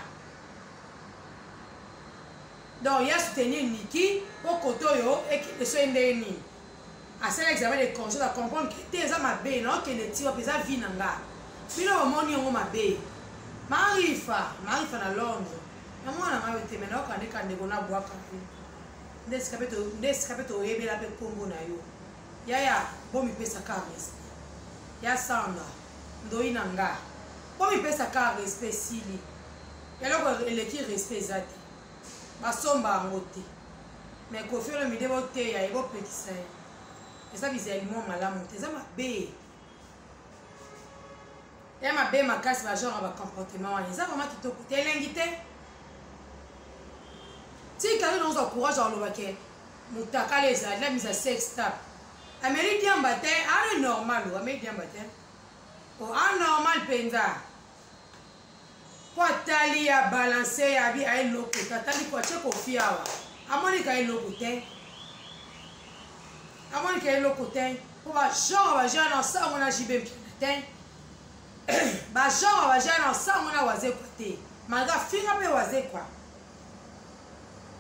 donc ya soutenir niki po kote oyo ekende so endenge nini asala examen de conscience a comprendre ke te eza mabe na okende ti wape eza vi na nga bino bomoni yango mabe marifa na Londres na mwana mabe te me naokandeka ndeko na bwaka nde esika mpe toyebela mpe nkombo na yo yaya bomipesaka respect ya sanga ndoi na nga bomipesaka respect sili eloko eleki respect eza te basomba yango te me Koffi Olomide boteya ebopekisa ye eza bizalimo malamu te eza mabe ya mabe makasi bagenre bacomportement wana eza vraimen kitoko te elengi te ti Karine ozwa courage alobake mutakala ezali la mise à sex tap ameli diamba te ana normal ameli diamba te anormal mpenza po atali ya balance ya bi aeloko te atali po atie Koffi awa amonika eloko te pour ba genre ba jeune ensemble on a jibé pied ba genre ba jeune ensemble on a wazé côté malgré finga pe wazé quoi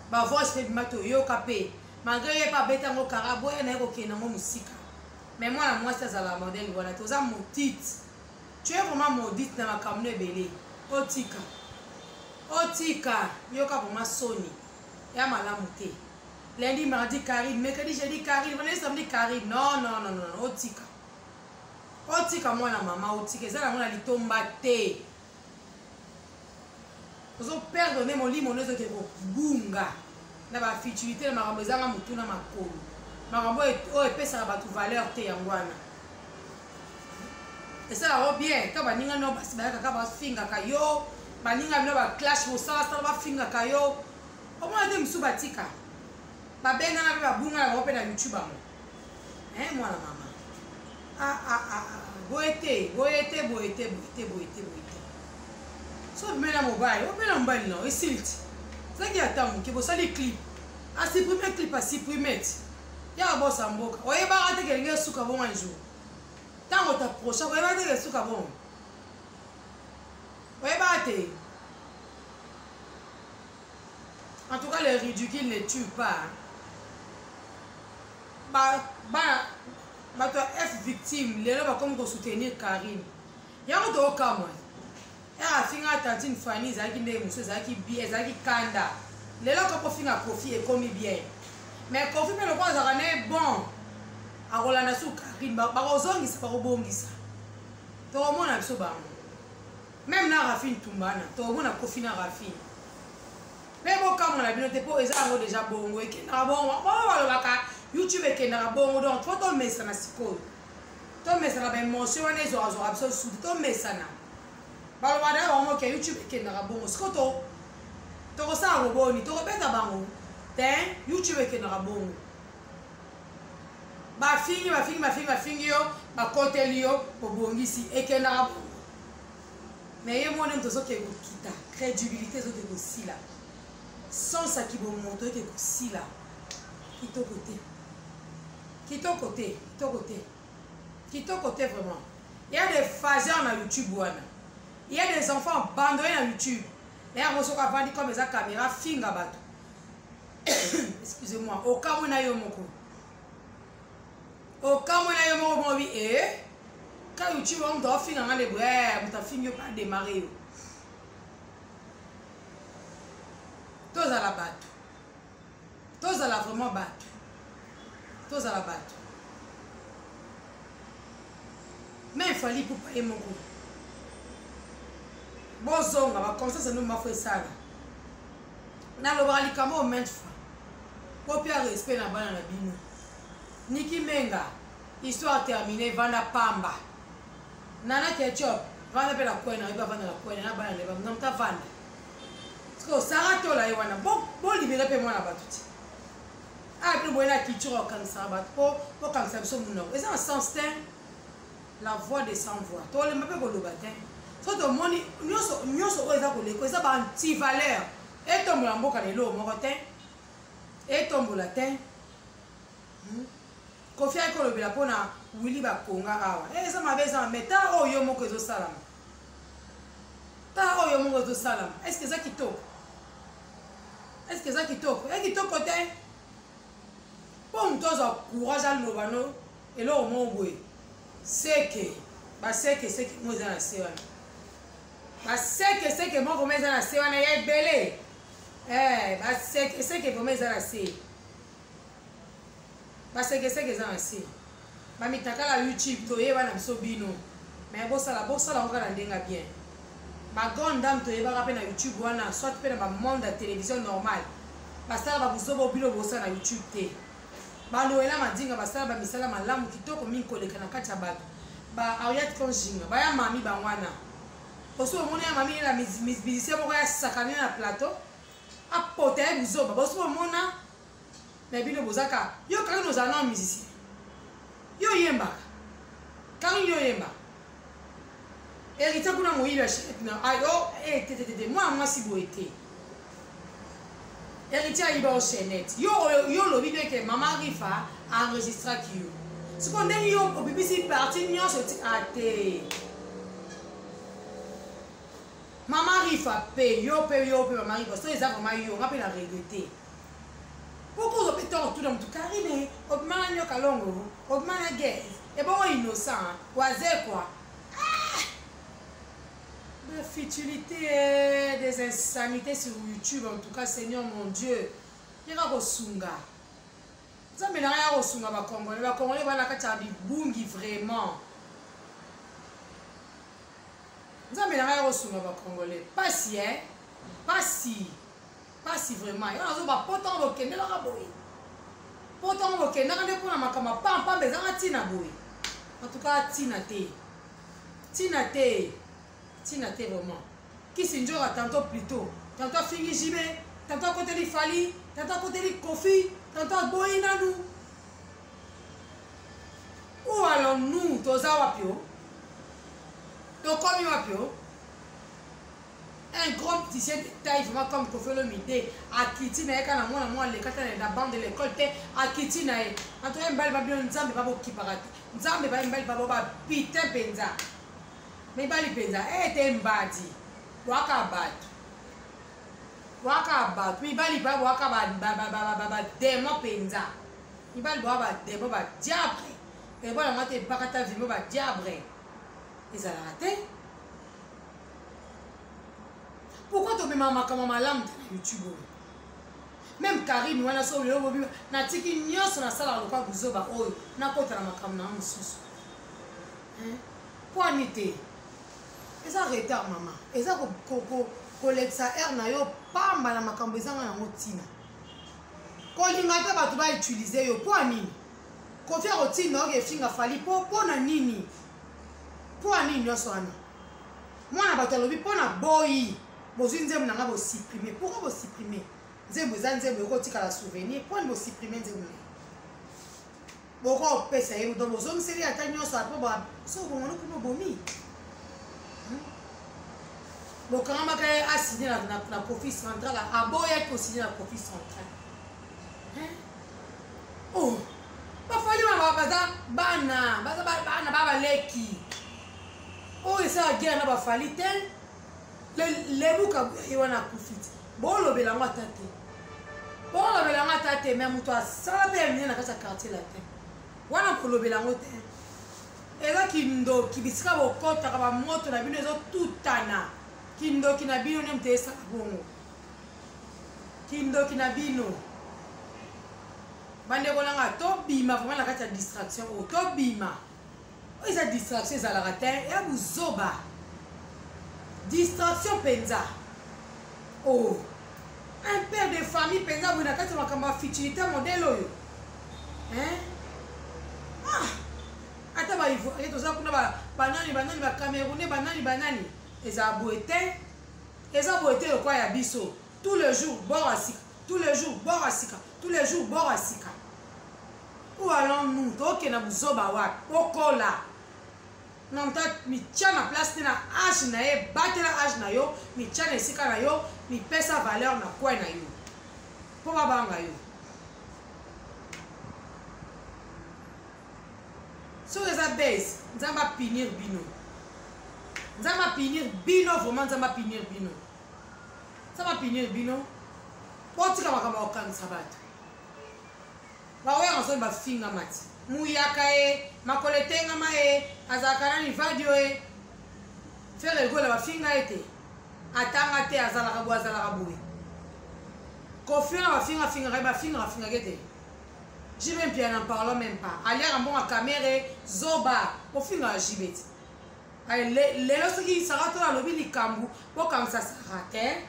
ba voix fait mato yo kapé malgré pas beta ngo karabo et na ko kena ngo musika mais moi la moi ça la modèle voilà toza maudite tu es vraiment maudite na makamno ebele otika yoka vraiment soni ya malamu te lundi mardi Karine mercredi jeudi Karine vendredi samedi Karine non otika moi na maman otika ça la mona litomba te ozo perdonner mon lit mon ozo te ko bunga na ba futilité na makambo ezanga mutu na makolo makambo o epesa ba tu valeur te yangwana et ça va bien ka baninga no basi ba ka ba finga ka yo baninga no ba clash mo sala ba finga ka yo o mo ade msu batika ba benga na ba bunga na open na YouTube amo moi la maman boete so mena mobile o pena mobile non isilt ça qui attend que vous sali clip a supprimer clip a supprimer ya bossa mboka oye ba ate ke ngé suka bon un jour tango ta prochain oye ba ate ke suka bon oye ba ate en tout cas les ridicules ne tuent pas toi F victime les là comme ko soutenir Karine ya ko to kama ya finga tantine Fanny zaki ne muso zaki bien zaki kanda les là ko finga profit et comme bien mais Kofi pe le kwa zakane bon akolanda su Karine ba kozongisa ba kobongisa to mona biso ba même na Rafine Tumbana to mona Kofi na Rafine mais bon comme on a bien te po ezango déjà bongo et que na bongo ba baka YouTube et que na bongo donc toi to mesa na sikoyo to mesa na ba émotion na zo abso su to mesa na ba lo bada bongo que YouTube et que na bongo sikoto to ko sa roboni to ko beta bango ten YouTube et que na bongo ba fingi yo ba kotel yo obongisi et que na bongo mais yo monem to so ke kita crédibilité zo de aussi là sans ça qui vous montre que si là qui ton côté vraiment il y a des phaseurs sur YouTube il y a des enfants abandonnés sur YouTube et à vous savez pas comme ça caméra finga bato excusez-moi au cas où na yo moko oui et quand YouTube on doit finga ngale ouais muta finga pas démarrer tozala bato tozala vraiment bato tozala bato mais il fallait pour payer mon coup bozonga ba conscience nous m'a fait ça na lo bali kamo maintes fois pour pia respect na bana na bino Niki Menga histoire terminée vanda pamba nana ketchup vanda pe la kwena iba vanda la kwena na bana le ba namta vanda parce que Sarah tola yewana bon libérer pe moi na batuti ah puis bon la culture comme ça bat pour comme ça biso muno et ça en sens la voix des sans voix to le mape ko lo batin so to moni nyoso o eza ko le ko eza ba anti valeur et tombo la mboka le lo moko tin et tombo la tin Kofi ko lo bila pona Willy ba konga awa ça ma beza meta o yo moko ezo salama ta o yo moko ezo salama est-ce que ça qui toque est-ce que ça qui toque et qui toque côté pour tous au courage à l'ovano et là au moins oui c'est que moi dans la séance c'est que moi vous mettez dans la séance il y a belé c'est que vous mettez dans la séance c'est que dans la séance ba mitaka la YouTube to yeba na biso bino mais bosala ngala ndenga bien ma grande dame to yeba rapé na YouTube wana soit pe na ba monde de télévision normale basala ba buzobo bino bosa na YouTube te ba loela madinga basala ba misala malamu kitoko mingi koleka na kati ya bato ba Ariat Konjinga ba ya mami ba wana oso mona ya mami la musicien moko ya sakane na plateau a poter buzoba boso mona na bino bozaka yo kaka nos anons musicien yo yemba quand yo yemba héritier kuna moyiba na ayo tete moi si bo été héritier iba au chaînette yo lobi que maman Rifa enregistra qui yo Ce qu'on dit, yo, au BBC parti, nyon se dit à te. Maman rifa pe, yo pe, maman rifa. So, ils ont vraiment yo, on va pas la regretter. Pourquoi vous pétez tout dans tout carré, au man yo kalongo, au man a guerre. Et bon, innocent, oisé quoi. Des futilités, des insanités sur YouTube, en tout cas, Seigneur mon Dieu. Il y a un sunga. Ça me n'a rien au sunga, les Congolais. Les Congolais, bungi vraiment. Ça me n'a rien au sunga, les Congolais. Pas si, hein? Pas si. Pas si vraiment. Il y a un potent de Kenya, la raboui. Potent de Kenya, on a pour la makama, pas besoin de tina boui. En tout cas, tina te. Tina te. Tina te vraiment. Qui s'injora tantôt plutôt. Tantôt Fingi Jibé, tantôt à côté de Fali, tantôt à côté de Kofi, tantôt à Boinanou. Où allons-nous, Toza Wapio? Tokomi Wapio? Un grand petit de taille vraiment comme Kofi Olomide, à Kitina, quand on a les katana la bande de l'école, à Kitina, en tout cas, un bel babylon, Nzambe Babo Kiparate. Nzambe Babo Babo Pita Penza. Mais bali penza ete mbadi waka bat mi bali ba waka ba demo penza mi bali ba demo ba diable et voilà moi te bakata vimo ba diable ils ont raté. Pourquoi tu me maman comme malam sur YouTube? Même Karine wana so le bobi na tiki nyoso na sala lokwa buzoba oyo na kota na makam na mususu hein quoi nité. Et ça retard maman. Et ça collecta air na yo pamba na makambo ezanga na motina. Ko linga te batu ba utiliser yo pour nini? Ko faire rotina oge finga fali pour na nini? Pour nini yo swana? Mwana batu lobi pour na boyi. Bozu nzembo na ngabo supprimer. Pourquoi vous supprimer? Nzembo za nzembo ko tika la souvenir. Pour vous supprimer nzembo. Boko pesa yo do bozo mseli atanyo sa po ba. So bo ngono ko bomi. Bon, quand on a signé la profit centrale, à Boya qui a signé la profit centrale. Hein? Oh! Pas fallu que bana leki. Oh, et ça, la guerre n'a pas fallu. Les boucs ils ont profité. Bon, le bélango tate. Bon, le bélango tate, même toi, ça va bien dans ce quartier là. Voilà pour le bélango tate. Et là, qui bisca au côté, qui va monter la vie, tout tana. Kindo kinabino ne mtesa bongo. Kindo kinabino. Bande kolanga to bima vraiment la kati ya distraction o to bima. O isa distraction za la rater et buzoba. Distraction penza. Oh. Un père de famille penza bu na kati makamba futilité modèle oyo. Hein? Ah. Ata ba ivo, et to za kuna ba banani ba Camerounais banani. Les abouetés le quoi ya biso tous les jours borasika tous les jours borasika tous les jours borasika. Où allons-nous? Donc na buzoba wa okola non ta mi tia na place na âge na e batela âge na yo mi tia na esika na yo mi pesa valeur na quoi na yo po babanga yo sur les abeilles nzamba punir bino. Ça va punir bino, vraiment ça va punir bino. Ça va punir bino. Bon, tu vas voir quand ça va. Va voir ensemble ma finga mati. Muyaka e, ma collecte ngama e, azakana ni vadio e. Faire le go la finga ete. Atanga te azala rabu e. Confiant la finga gete. J'y même bien en parlant même pas. Aller en bon à caméra, zoba, au finga jibeti. Les autres qui sont là, le kambu, pour comme ça s'arrête,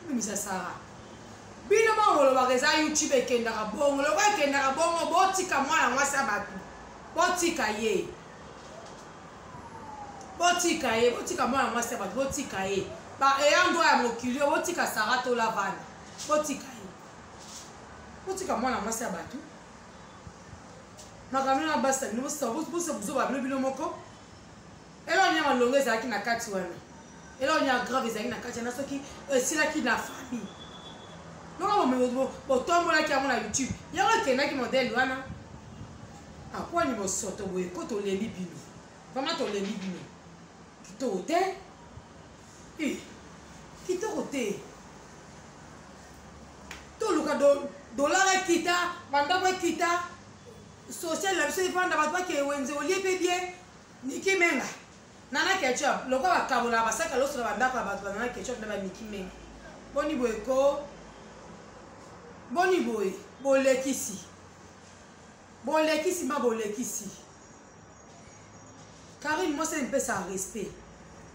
mais ça s'arrête. Bien avant, on va regarder YouTube et Kendara Bon, le voit Kendara Bon, botika moi ça batu, botika ye, botika moi ça batu, botika ye. Bah et on doit m'occuper, botika s'arrête au lavane, botika moi ça batu. Ma caméra basse, nous sommes pour ce boulot, le bilan moko. Et là, on y a un longue qui n'a qu'à tuer. Et là, on y a un grave qui n'a qu'à tuer. C'est là qui n'a famille. Donc, on va me dire, on tombe là qui a mon YouTube. Il y a un qui modèle. Ah, quoi ni bosoto boye ko to lebi bino. Vraiment to lebi bino. Kitoko te. Kitoko te. To luka dollar kita, banda ba kita. Social la biso ifanda batwa ke wenze olie pe bien. Niki menga. Nana ketchup, loko ba kabola ba saka loso ba ndako ba nana ketchup na ba niki menga. Boni boye ko. Boni boye, bolekisi. Bolekisi ma bolekisi. Karine, moi c'est un peu ça respect.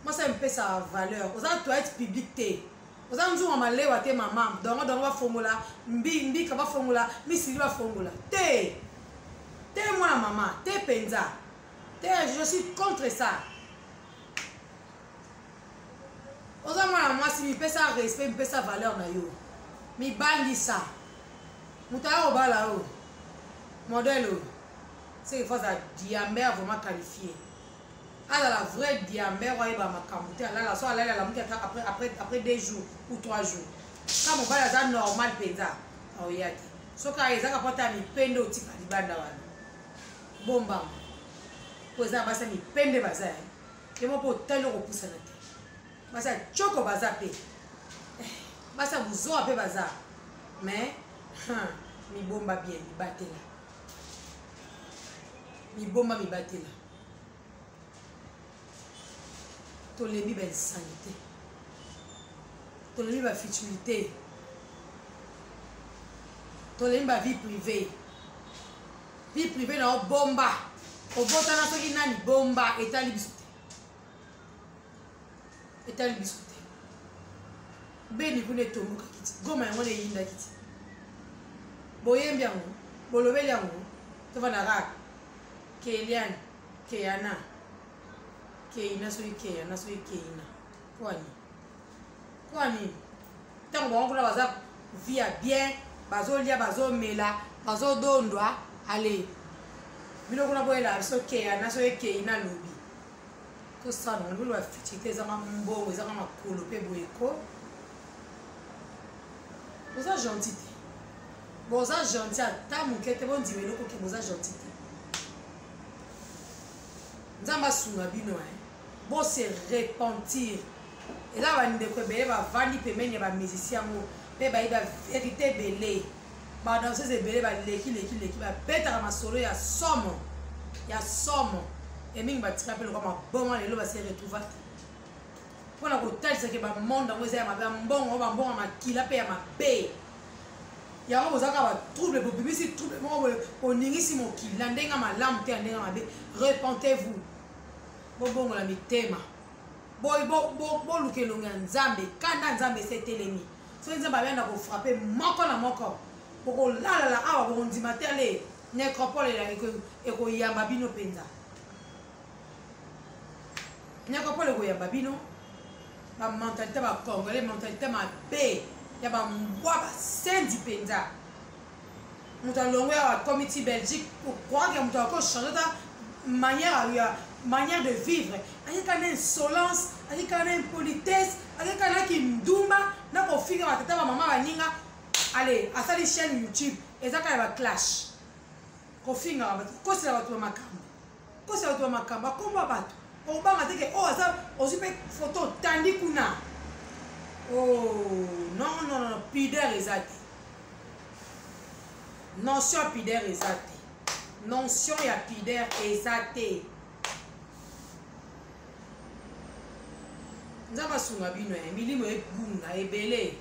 Moi c'est un peu ça valeur. Vous avez toi être public. Vous avez un jour on m'a levé à tes mamans. Donc on va formula. Mbi kaba formula. Mi sili va formula. Te moi la maman. Te penza. Je suis contre ça. Vous avez moi la maman si mi peut ça respect, mi peut ça valeur na yo. Mi bandi ça. Moutaya obala o. Modèle, c'est une fois à diamètre vraiment qualifié. Alors la vraie diamètre, il va m'accamouter. Là, la soirée, elle a après 2 jours ou 3 jours. Quand mon père est normal, penza. Oh y'a dit. So quand ils ont apporté mi pende au tika di banda wana. Bomba. Pour ça, basa mi pende baza. Et moi pour tel euro pour ça. Basa choco baza pe. Basa vous a pe baza. Mais, mi bomba bien, mi batte là. Mi bomba mi batte là. Tolémi ba insanité. Tolémi ba futilité. Tolémi ba vie privée. Vie privée na bomba. O bota na soki nani bomba etali bisute. Etali bisute. Beni kune tomuka kiti. Goma ngone yinda kiti. Boyembi yango, bolobeli yango. Tofana rak. Kelian, Keana, Keina, soy Keana, soy Keina. Kwani. Tant qu'on va baza via bien, bazo lia, bazo mela, bazo dondwa, allez. Bilo kuna boy la so Keana, soy Keina lobi. Tout ça non, bilo affiché za mambo, za makolo pe boyeko. Boza gentité. Boza gentil, ta moukete bon diwelo ko ke boza gentité. Nzamba sunga bino bon se repentir et là va ndeko bele va vandi pemene ba musicien mo pe ba iba vérité belé ba danseuse belé ba leki ba beta ma solo ya somo et mingi ba tira pe le comme bon lelo ba se retrouver pour la hôtel c'est que ba monde ngo za ma ba mbongo ma kila pe ya ma be ya ngo za ka ba trouble bo bibisi trouble mo oningisi mo kila ndenga malamu te ndenga mabe repentez-vous. Bon la mitema. Boy lukelonga nzambe kanda nzambe setelemi. So nzamba bana ko frapper moko na moko. Boko la awa bo ndima tele nécropole la eko yamba bino penza. Nécropole ko yamba bino. Ba mentalité ba congolais mentalité ma be ya ba mbwa ba sendi penza. Mutalongwe wa comité Belgique pour croire que mutako changer ta manière de vivre, avec une insolence, avec une impolitesse, avec une kimdumba, na ko figa matata ba mama baninga, allez, à sa chaîne YouTube, et ça va clash. Ko figa ba ko se ba tu makambo. Ko se ba tu makambo, ko ba ba. O ba ngate ke o ça, o sipe photo tandi kuna. Oh, non, pideur ezati. Notion pideur ezati. Notion ya pideur ezati. Nzaba sunga bino milimo ebunga ebele.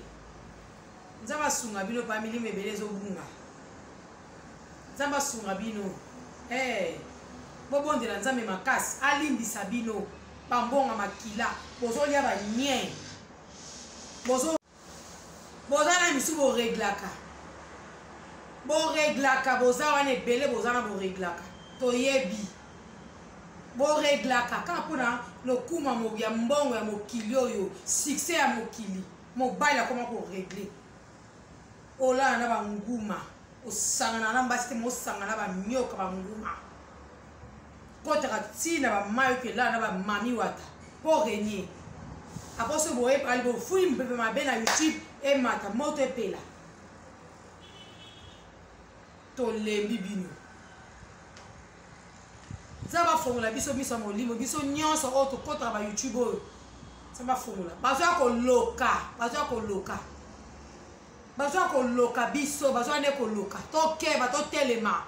Nzaba sunga bino pa milimo ebele zo bunga. Nzaba sunga bino. Bobondela nzambe makasi alimbisa bino bambonga makila bozolia ba nyen. Bozana misu bo reglaka. Bo reglaka boza wana ebele bozana bo reglaka. Toyebi. Bo reglaka kapona lokuma mo ya mbongo ya mokili oyo succès ya mokili mobile akoma ko régler ola na ba nguma osangana na mbasi mo sangana ba nyoka ba nguma kotaka tina ba mayo ke la na ba mami wata pour régner après ce boye ali bo fui mbebe mabe na YouTube e mata moto epela to lembi bino ça va fongola biso miso molimo biso nyonso auto kota ba YouTube ça va fongola bazo ko loka biso bazo ne ko loka to ke ba to telema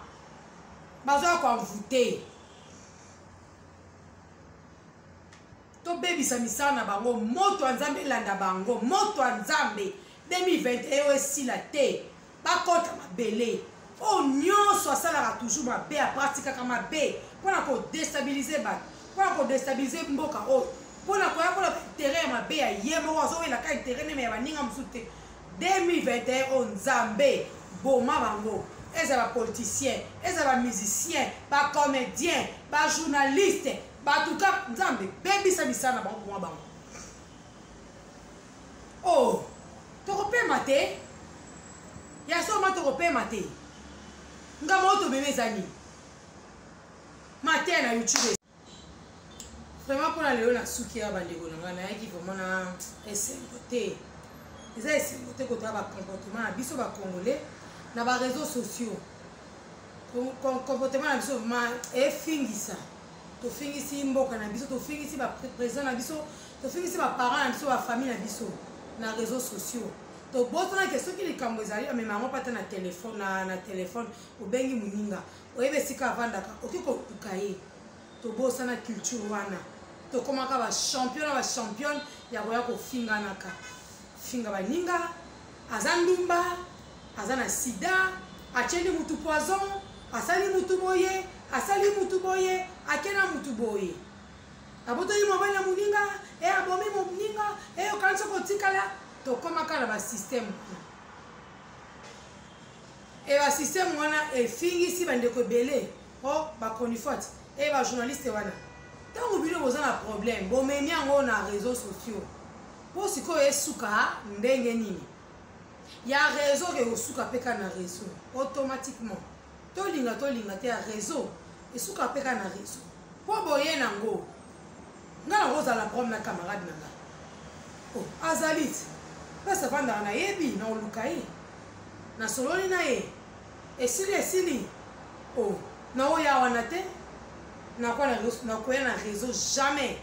bazo ko envoûter to bebisa misana bango moto nzambe landa bango moto nzambe 2021 esila te bakota mabele o nyonso asalaka toujours mabe apratikaka mabe mpona kodestabilize bato mpona kodestabilize mboka oyo mpona koya kola terrain mabe ya ye moko azowelaka interene me ya baninga mosusu te 2021 o nzambe boma bango eza bapoliticien eza bamusicien bacomédien bajournaliste batuka nzambe bebisa misana bango boma bango o tokopema te ya soma tokopema te nga moto bebe ezani matin na YouTube vraiment pour lelo na suki ya bandeko na nga nayaki vraiment na esengo te eza esengo te kotala bacomportement na biso bacongolais na bareseau sociaux comportement na biso vraiment efingisa tofingisi mboka na biso tofingisi baprésident na biso tofingisi baparent na biso bafamille na biso na réseaux sociaux tobosana soki likambo ezali amemango pata na telefone obengi moninga oyeba esika avandaka oki koluka ye tobosana culture wana tokomaka bachampion na bachampionne ya koya kofinganaka finga baninga aza ndumba aza na sida atieli mutu poison asali mutu boye asali mutu boye akena mutu boye abotoyi mobali ya moninga abomi moninga okanisa kotikala tokomaka na basystème e basystème wana efingisi bandeko ebele o baconifort e bajournaliste wana ntango bino boza na problème bomemi yango na réseaux sociaux mpo sikoyo esuka ndenge nini ya réseau ke osuka peka na réseau automatiquement tolinga te ya réseau esuka peka na réseau mpo boye nango nga nango ozala problème na camarade na nga azalit pesa avandaka nayebi na oluka ye nasololi na ye esili na oya wana te nakoya na réseau jamais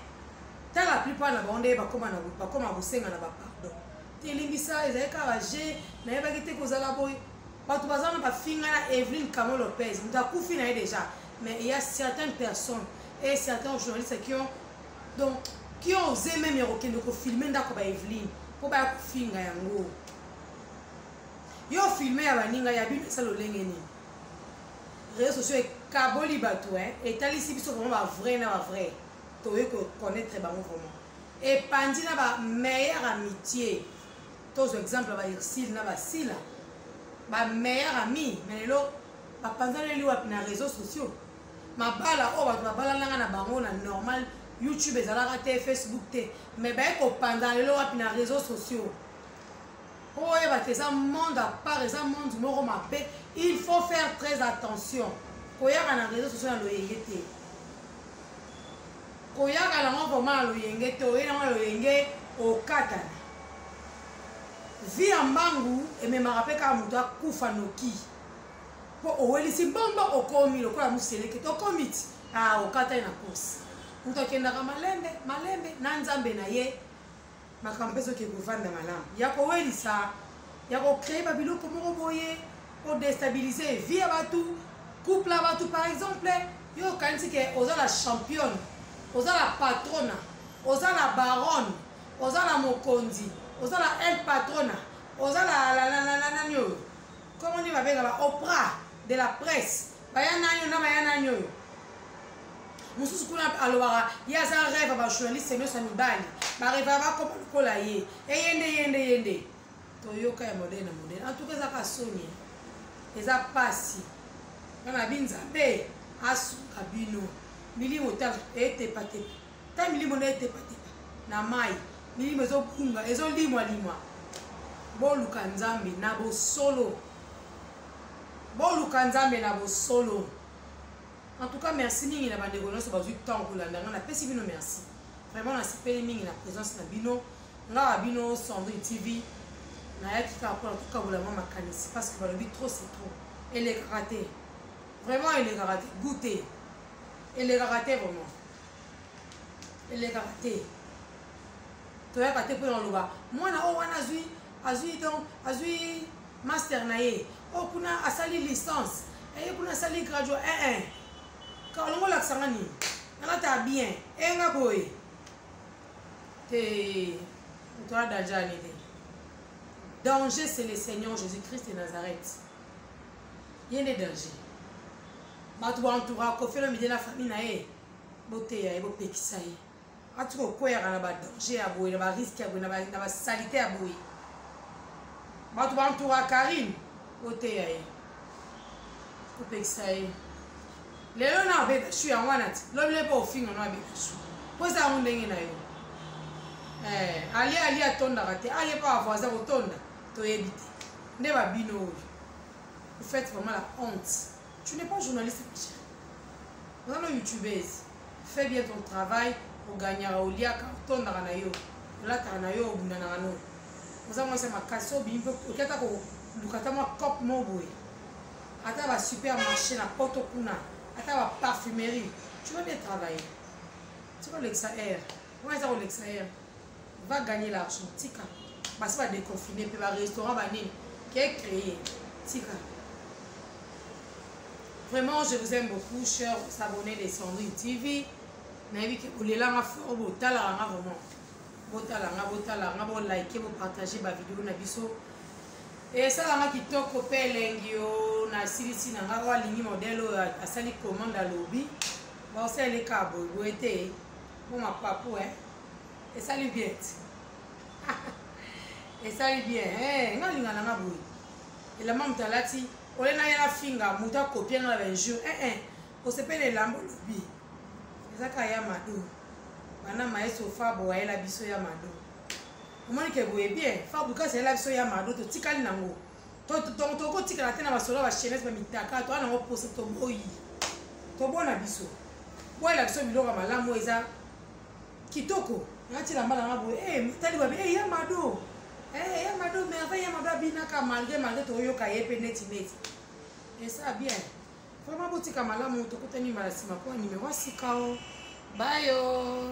ta la plupart na bango nde bakoma kosenga na bapardon telimbisa ezali kaka bage nayebaki te kozala boye bato baza na bafinga na Evelyne Camo Lopez moto akufi na ye déjà mais il y a certaines personnes et certains journalistes qui ont osé même kokende kofilme ndako ba Evelyne po baya kofinga yango yo filme ya baninga ya bino esa lolenge nini réseaux sociaux ekaboli bato etalisi biso vraiment bavrai na bavrai toye koconnaître bango vraiment epandi na bameilleure amitié tozwa exemple ya baersile na basila bameilleure ami me lelo bapanzaneli wapi na réseaux sociaux mabala oyo bato babalananga na bango na normal YouTube ezalaka te Facebook te mais baye kopanza lelo wapi na réseaux sociaux oyeba te eza monde à part eza monde moko mabe il faut faire très attention koyaka na réseaux sociaux na loyenge te koyaka nango vraimen na loyenge te oye nango na loyenge okatana vi ya mbangu ememaka mpe kaka moto akufa noki mpo owelisi mbombo okomi lokola moseleke tokomi ti okatani na kosi moto akendaka malembe na nzambe na ye makambo mpe soki ekovanda malamu ya kowelisa ya kocreye babiloko moko boye kodestabilize vie ya bato couple ya bato par exemple yo okanisi ke oza la championne oza la patrona oza la baronne oza la mokonzi oza la el patrona oza la nani oyo comment ni babenga ba Oprah de la presse baya nani oyo na baya nani oyo mosusu kuna alobaka ye aza rêve bajournaliste nyonso ya mibali barêva bakoma lokola ye eyende toyoka ya modele na modele antuka ezaka soni eza pasi wana binzambe asuka bino milimo ta etepatepa ta milimo na etepatepa na mai milimo ezobunga ezolimwa boluka nzambe na bosolo en tout cas merci mingi na bandeko nyonso bazwi ntango kolanda nga napesi bino merci vraiment nasepeli mingi na présence na bino nga bino Sandrine TV nayaki kaka mpona tokabola mwa makanisi parce que balobi trop c'est trop elekaka te vraiment elekaka te goûte Elle est ratée vraiment. Elle est ratée. Tu as raté pour le bas. Moi, azui master nae. Oh, kuna asali licence. Et kuna asali graduate. Quand on l'a sangani. On a bien. Et nga boy. Tu as déjà l'idée. Danger, c'est le Seigneur Jésus-Christ de Nazareth. Il y a des dangers. Tu vas entourer, tu vas faire la famille nae. Beauté, tu vas faire ça. Tu vas faire danger, tu vas risquer, tu vas salité. Tu vas entourer Karine. Beauté, tu vas faire ça. Les gens n'ont pas de chou en wanat. L'homme n'est pas au fin, on n'a pas de chou. Pourquoi ça on n'est pas allez à ton raté. Allez pas avoir ça au ton. Tu es évité. Ne va bino. Vous faites vraiment la honte. Tu n'es pas journaliste, Michel. Vous êtes youtubeuse. Fais bien ton travail pour gagner au lia ton ranayo. Là, tu as un ayo au bunanano. Vous avez ma casso bimbo. Vous avez un cop mobile. Attends, va supermarché, la porte au kuna. Attends, va parfumerie. Tu vas bien travailler. Tu vas l'exaer. Comment ça va l'exaer? Va gagner l'argent. Tika. Parce que va déconfiner. Puis va restaurant banine qui est créé. Tika. Vraiment, je vous aime beaucoup, chers abonnés de Sandrine TV. Vous les là, vous likez, vous partagez ma vidéo na biso. Et ça, là, qui toque au pelengio, na silisi na ngawa lingi modèle à sali commande à lobby. Bon, c'est les câbles, vous êtes bon ma papou, hein. Et ça lui bien. Et ça lui bien, hein. Non, il y a un abou. Et la maman talati. On a la finga, muta copier dans le jour. On se paye les lambeaux lobby. C'est ça qu'il y a madou. Maintenant, maïs au fabo, il y a la biso ya madou. Comment est-ce que vous êtes bien? Fabo, quand c'est la biso ya madou, tu tikali nango. Ton toko tika la tena basola va chénes ba mitaka. Toi, nango pose to boyi. To bona biso. Boy la biso biloko malamu eza kitoko. Ngati la mbala ngabo. Tali ba ya madou. Ya madou, mais enfin ya madou binaka malgré to yoka yepe neti. Et ça bien. Vraiment boutique à malamu to kutani malasima kwa numéro 6 kao. Bye yo.